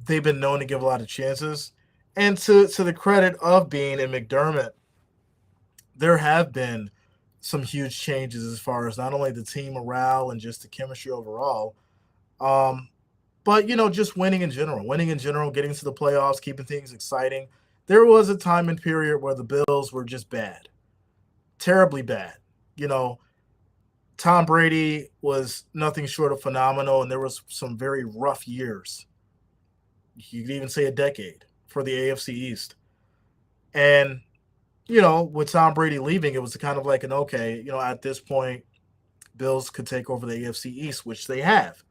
they've been known to give a lot of chances. And to the credit of Bean and McDermott, there have been some huge changes as far as not only the team morale and just the chemistry overall, but, just winning in general, getting to the playoffs, keeping things exciting. There was a time and period where the Bills were just bad, terribly bad. Tom Brady was nothing short of phenomenal, and there was some very rough years. You could even say a decade for the AFC East. And, with Tom Brady leaving, it was kind of like at this point, Bills could take over the AFC East, which they have.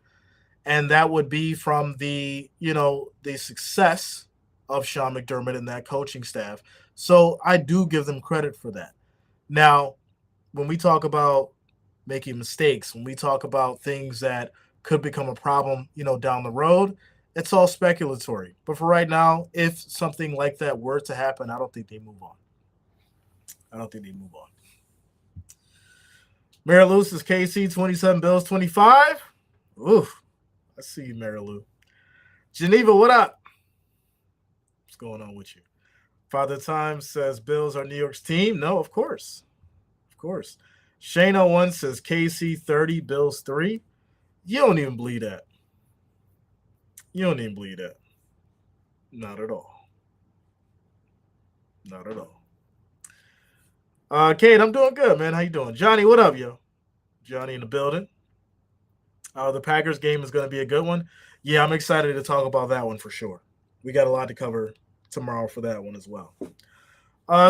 And that would be from the success of Sean McDermott and that coaching staff. So I do give them credit for that. Now, when we talk about making mistakes, when we talk about things that could become a problem, down the road, it's all speculatory. But for right now, if something like that were to happen, I don't think they move on. Mary Lou says KC 27, Bills 25. Oof. I see you, Mary Lou. Geneva, what up? What's going on with you? Father Time says Bills are New York's team. No, of course. Of course. Shane01 says KC 30, Bills 3. You don't even believe that. You don't even believe that. Not at all. Not at all. Kate, I'm doing good, man. How you doing? Johnny, what up, yo? Johnny in the building. The Packers game is going to be a good one. Yeah, I'm excited to talk about that one for sure. We got a lot to cover tomorrow for that one as well.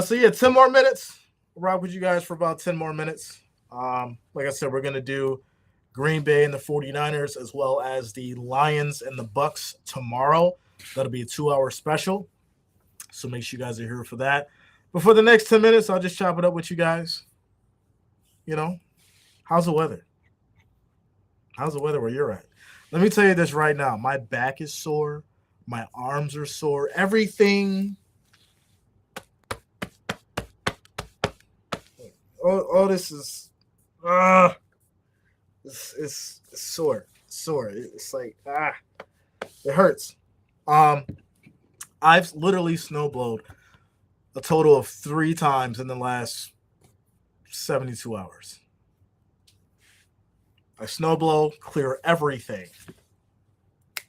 So yeah, 10 more minutes. I'll rock with you guys for about 10 more minutes. Like I said, we're going to do Green Bay and the 49ers as well as the Lions and the Bucks tomorrow. That'll be a 2-hour special. So make sure you guys are here for that. But for the next 10 minutes, I'll just chop it up with you guys. You know, how's the weather? How's the weather where you're at? Let me tell you this right now. My back is sore. My arms are sore. Everything. Oh, this is. It's sore. Sore. It's like, it hurts. I've literally snowblowed a total of 3 times in the last 72 hours. I snowblow, clear everything.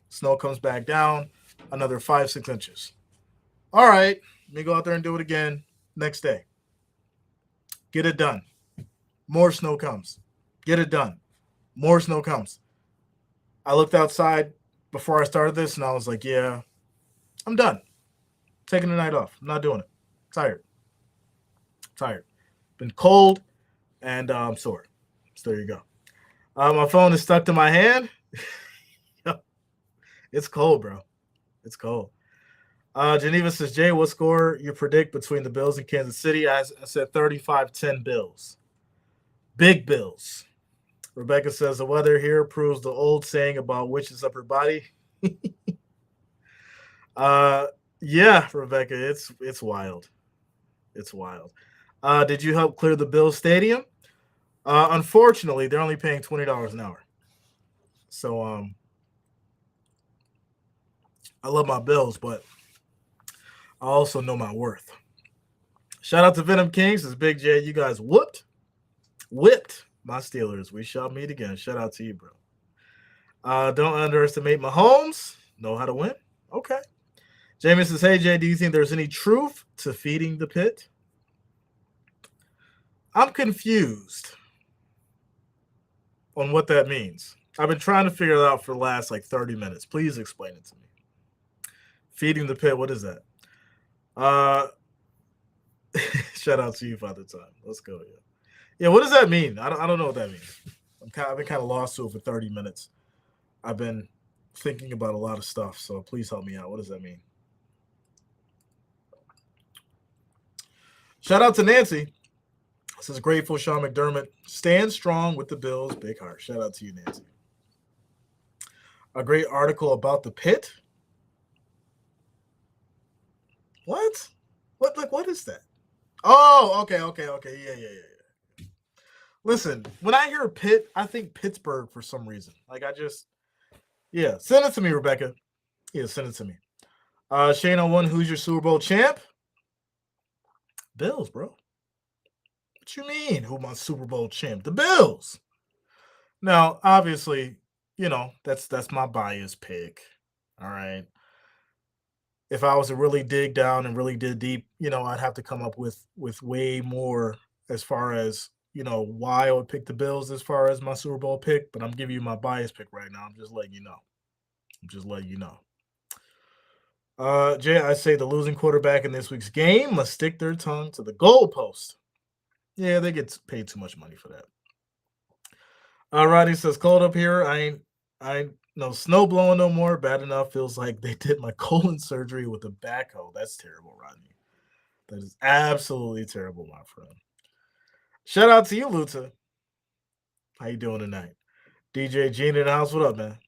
Snow comes back down, another 5-6 inches. All right, let me go out there and do it again next day. Get it done. More snow comes. Get it done. More snow comes. I looked outside before I started this, and I was like, yeah, I'm done. Taking the night off. I'm not doing it. Tired. Been cold, and I'm sore. So there you go. My phone is stuck to my hand. It's cold, bro. It's cold. Geneva says, Jay, what score you predict between the Bills and Kansas City? I said 35-10 Bills. Big Bills. Rebecca says, the weather here proves the old saying about witches up her body. Yeah, Rebecca, it's wild. It's wild. Did you help clear the Bills Stadium? Unfortunately, they're only paying $20 an hour. So I love my Bills, but I also know my worth. Shout out to Venom King. Says Big J, you guys whipped my Steelers. We shall meet again. Shout out to you, bro. Don't underestimate Mahomes. Know how to win. Okay. Jamie says, hey, Jay, do you think there's any truth to feeding the pit? I'm confused on what that means. I've been trying to figure it out for the last 30 minutes. Please explain it to me. Feeding the pit, what is that? Shout out to you, Father Time. Let's go. Yeah, what does that mean? I don't know what that means. I've been kind of lost to it for 30 minutes. I've been thinking about a lot of stuff, so please help me out. What does that mean? Shout out to Nancy. This is grateful Sean McDermott. Stand strong with the Bills. Big heart. Shout out to you, Nancy. A great article about the pit. What? What is that? Oh, okay. Yeah. Listen, when I hear pit, I think Pittsburgh for some reason. Yeah, send it to me, Rebecca. Yeah, send it to me. Shane01, who's your Super Bowl champ? Bills, bro. What you mean, who my Super Bowl champ? The Bills. Now, obviously, that's my bias pick. All right. If I was to really dig down and really dig deep, I'd have to come up with way more as far as, why I would pick the Bills as far as my Super Bowl pick. But I'm giving you my bias pick right now. I'm just letting you know. Jay, I say the losing quarterback in this week's game must stick their tongue to the goalpost. Yeah, they get paid too much money for that. Roddy says, cold up here. I ain't no snow blowing no more. Bad enough. Feels like they did my colon surgery with a backhoe. That's terrible, Rodney. That is absolutely terrible, my friend. Shout out to you, Luta. How you doing tonight? DJ Gene in the house. What up, man?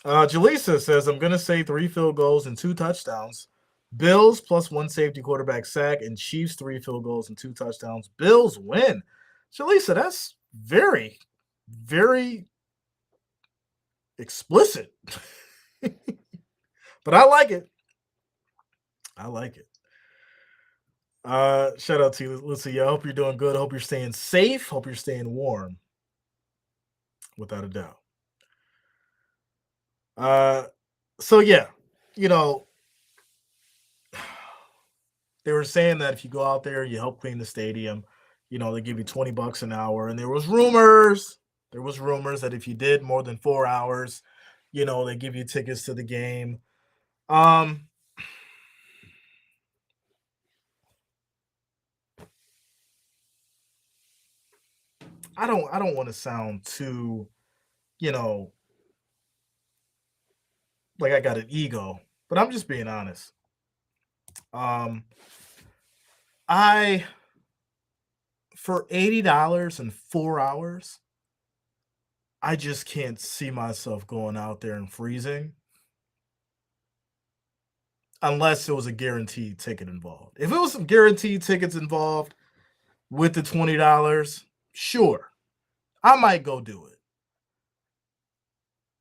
Jaleesa says, I'm going to say 3 field goals and 2 touchdowns. Bills plus 1 safety quarterback sack, and Chiefs 3 field goals and 2 touchdowns. Bills win. Jaleesa, that's very, very explicit. But I like it. Shout out to you, Lucy. I hope you're doing good. Hope you're staying safe. Hope you're staying warm, without a doubt. Uh, so yeah, you know, they were saying that if you go out there, you help clean the stadium, they give you $20 an hour. And there was rumors that if you did more than 4 hours, they give you tickets to the game. Um, I don't want to sound too, you know, like I got an ego, but I'm just being honest. Um, I for $80 and 4 hours, I just can't see myself going out there and freezing unless there was a guaranteed ticket involved. If it was some guaranteed tickets involved with the $20, sure, I might go do it.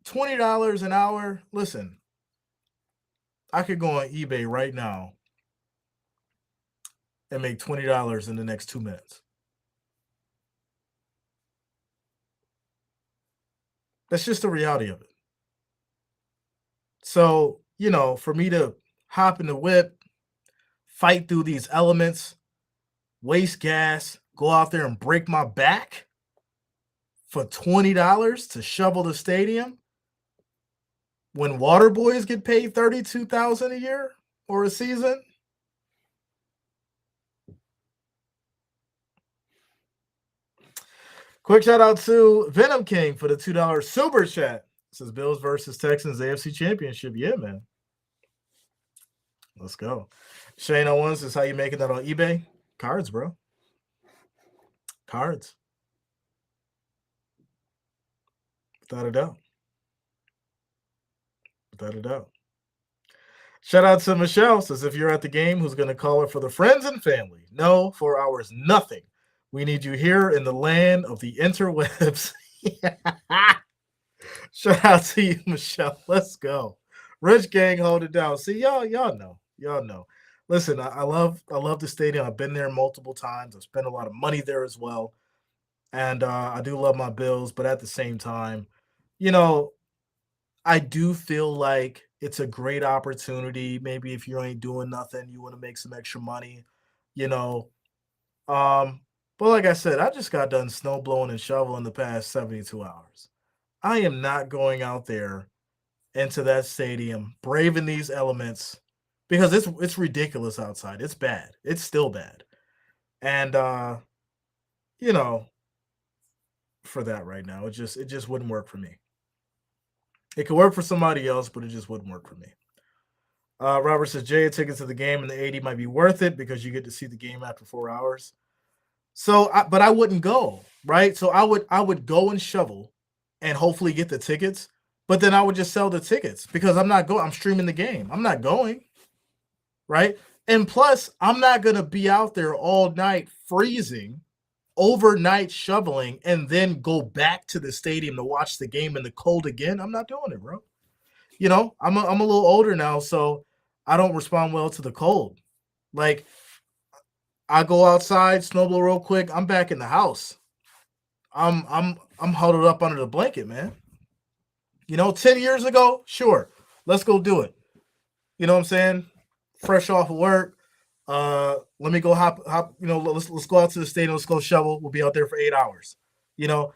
$20 an hour, listen, I could go on eBay right now and make $20 in the next 2 minutes. That's just the reality of it. So, for me to hop in the whip, fight through these elements, waste gas, go out there and break my back for $20 to shovel the stadium when water boys get paid $32,000 a year or a season. Quick shout out to Venom King for the $2 super chat. This is Bills versus Texans AFC Championship. Yeah, man. Let's go. Shane Owens is how you making that on eBay? Cards, bro. Cards. Without a doubt. Without a doubt. Shout out to Michelle. Says if you're at the game, who's going to call her for the friends and family? No, 4 hours, nothing. We need you here in the land of the interwebs. Shout out to you, Michelle. Let's go. Rich Gang, hold it down. See, y'all know. Listen, I love the stadium. I've been there multiple times. I've spent a lot of money there as well. And I do love my Bills, but at the same time, I do feel like it's a great opportunity. Maybe if you ain't doing nothing, you want to make some extra money, you know. But like I said, I just got done snow blowing and shoveling the past 72 hours. I am not going out there into that stadium, braving these elements because it's ridiculous outside. It's bad. It's still bad. And you know, for that right now, it just wouldn't work for me. It could work for somebody else, but it just wouldn't work for me. Robert says, Jay, a ticket to the game in the 80 might be worth it because you get to see the game after 4 hours. So, but I wouldn't go, right? So I would go and shovel and hopefully get the tickets, but then I would just sell the tickets because I'm not going. I'm streaming the game. I'm not going, right? And plus, I'm not going to be out there all night freezing, overnight shoveling, and then go back to the stadium to watch the game in the cold again. I'm not doing it, bro. I'm a little older now, so I don't respond well to the cold. Like, I go outside, snowball real quick. I'm back in the house. I'm huddled up under the blanket, man. 10 years ago, sure, let's go do it. You know what I'm saying? Fresh off of work. Let me go hop. Let's go out to the stadium. Let's go shovel. We'll be out there for 8 hours. You know,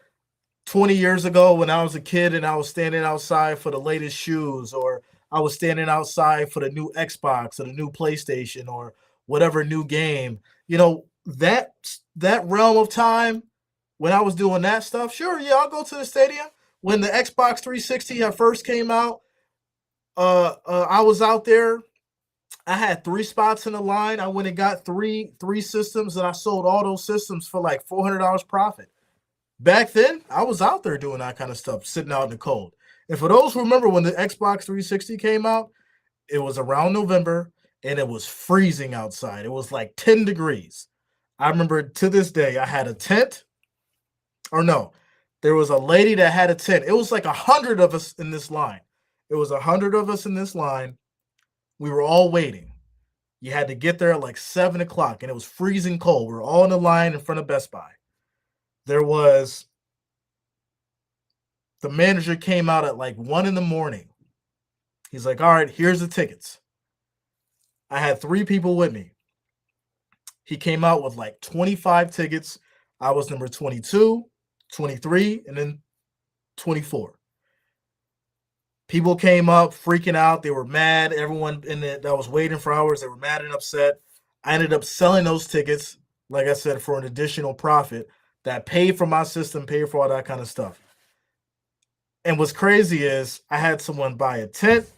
20 years ago when I was a kid and I was standing outside for the latest shoes, or I was standing outside for the new Xbox or the new PlayStation or whatever new game, that realm of time when I was doing that stuff, sure, yeah, I'll go to the stadium. When the Xbox 360 had first came out, I was out there. I had 3 spots in the line. I went and got three systems, and I sold all those systems for like $400 profit. Back then, I was out there doing that kind of stuff, sitting out in the cold. And for those who remember when the Xbox 360 came out, it was around November, and it was freezing outside. It was like 10 degrees. I remember to this day, I had a tent. Or no, there was a lady that had a tent. It was like 100 of us in this line. It was 100 of us in this line. We were all waiting. You had to get there at like 7 o'clock, and it was freezing cold. We were all in the line in front of Best Buy. There was the manager came out at like 1 in the morning. He's like, all right, here's the tickets. I had 3 people with me. He came out with like 25 tickets. I was number 22, 23, and then 24. People came up freaking out. They were mad. Everyone that was waiting for hours, they were mad and upset. I ended up selling those tickets, like I said, for an additional profit that paid for my system, paid for all that kind of stuff. And what's crazy is I had someone buy a tent,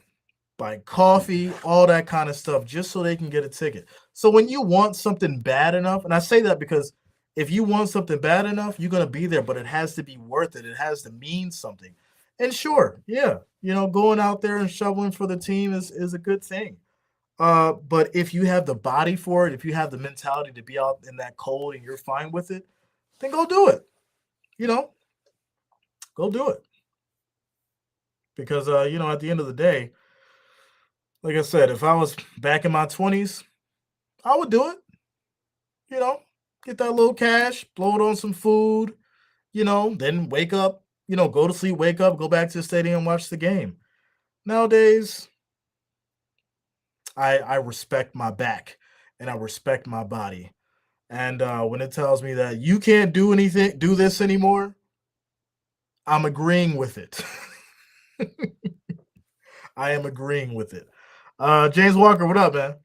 buy coffee, all that kind of stuff, just so they can get a ticket. So when you want something bad enough, and I say that because if you want something bad enough, you're going to be there, but it has to be worth it. It has to mean something. And sure, yeah, going out there and shoveling for the team is a good thing. But if you have the body for it, if you have the mentality to be out in that cold and you're fine with it, then go do it. Go do it. Because at the end of the day, like I said, if I was back in my 20s, I would do it. You know, get that little cash, blow it on some food, then wake up, go to sleep, wake up, go back to the stadium, watch the game. Nowadays, I respect my back and I respect my body. And when it tells me that you can't do this anymore, I'm agreeing with it. I am agreeing with it. James Walker, what up, man?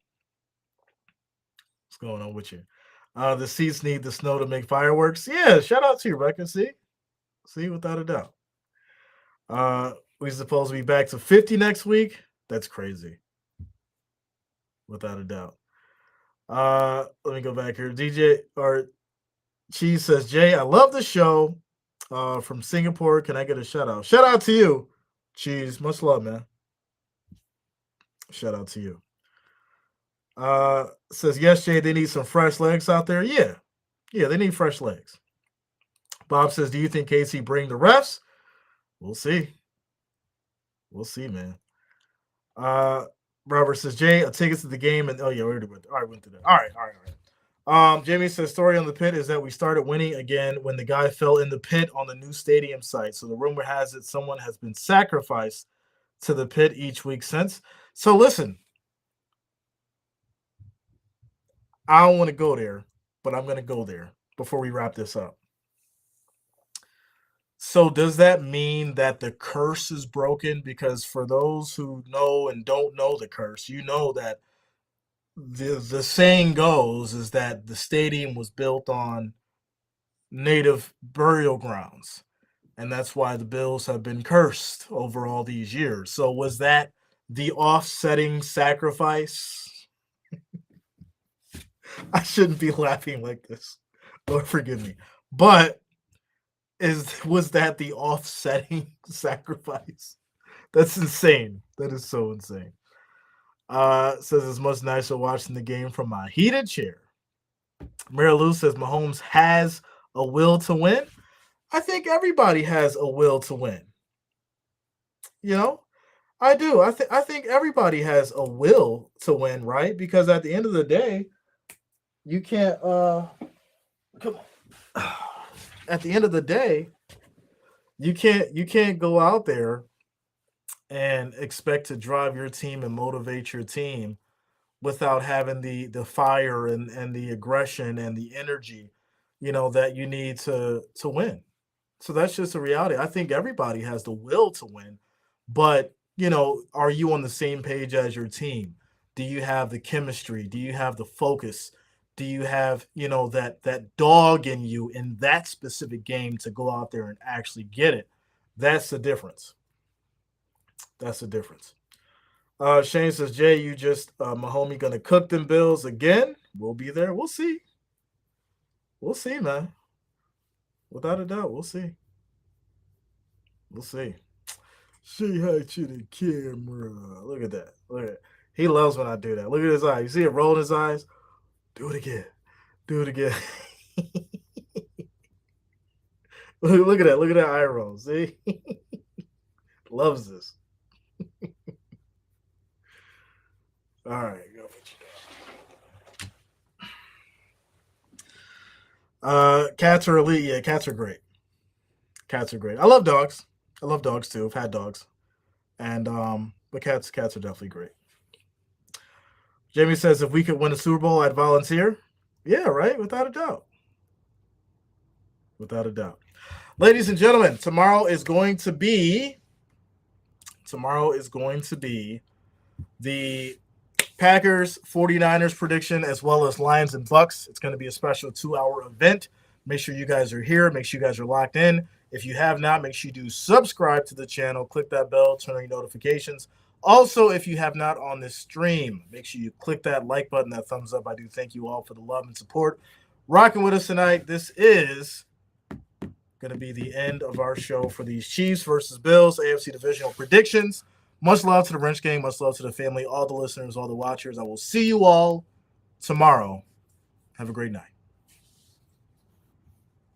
What's going on with you? The seats need the snow to make fireworks. Yeah, shout out to you, Rebecca. See, without a doubt. We're supposed to be back to 50 next week. That's crazy. Without a doubt. Let me go back here. DJ or Cheese says, Jay, I love the show. From Singapore. Can I get a shout out? Shout out to you, Cheese. Much love, man. Shout out to you. Says, yes, Jay, they need some fresh legs out there. Yeah, they need fresh legs. Bob says, do you think KC bring the refs? We'll see. We'll see, man. Robert says, Jay, a ticket to the game. And oh, yeah, we already went. All right, went through that. All right. Jamie says, story on the pit is that we started winning again when the guy fell in the pit on the new stadium site. So the rumor has it someone has been sacrificed to the pit each week since. So listen, I don't want to go there, but I'm going to go there before we wrap this up. So does that mean that the curse is broken? Because for those who know and don't know the curse, you know that the saying goes is that the stadium was built on native burial grounds. And that's why the Bills have been cursed over all these years. So was that the offsetting sacrifice? I shouldn't be laughing like this. Lord forgive me. But was that the offsetting sacrifice? That's insane. That is so insane. Says it's much nicer watching the game from my heated chair. Mary Lou says Mahomes has a will to win. I think everybody has a will to win. I do. I think everybody has a will to win, right? Because at the end of the day, you can't come on. At the end of the day, you can't go out there and expect to drive your team and motivate your team without having the fire and the aggression and the energy, that you need to win. So that's just a reality. I think everybody has the will to win, but are you on the same page as your team? Do you have the chemistry? Do you have the focus? Do you have, that dog in you in that specific game to go out there and actually get it? That's the difference. That's the difference. Shane says, Jay, you just my homie gonna cook them Bills again. We'll be there. We'll see. We'll see, man. Without a doubt, we'll see. We'll see. Say hi to the camera. Look at that. Look at it. He loves when I do that. Look at his eyes. You see it roll in his eyes? Do it again. Do it again. Look at that. Look at that eye roll. See? Loves this. All right. Go put you down. Cats are elite. Yeah, cats are great. Cats are great. I love dogs. I love dogs too. I've had dogs, and but cats are definitely great. Jamie says if we could win a Super Bowl, I'd volunteer. Yeah, right. Without a doubt. Without a doubt. Ladies and gentlemen, tomorrow is going to be the Packers 49ers prediction as well as Lions and Bucks. It's going to be a special 2-hour event. Make sure you guys are here. Make sure you guys are locked in. If you have not, make sure you do subscribe to the channel. Click that bell, turn on your notifications. Also, if you have not on this stream, make sure you click that like button, that thumbs up. I do thank you all for the love and support. Rocking with us tonight. This is going to be the end of our show for these Chiefs versus Bills AFC Divisional predictions. Much love to the Wrench Gang. Much love to the family, all the listeners, all the watchers. I will see you all tomorrow. Have a great night.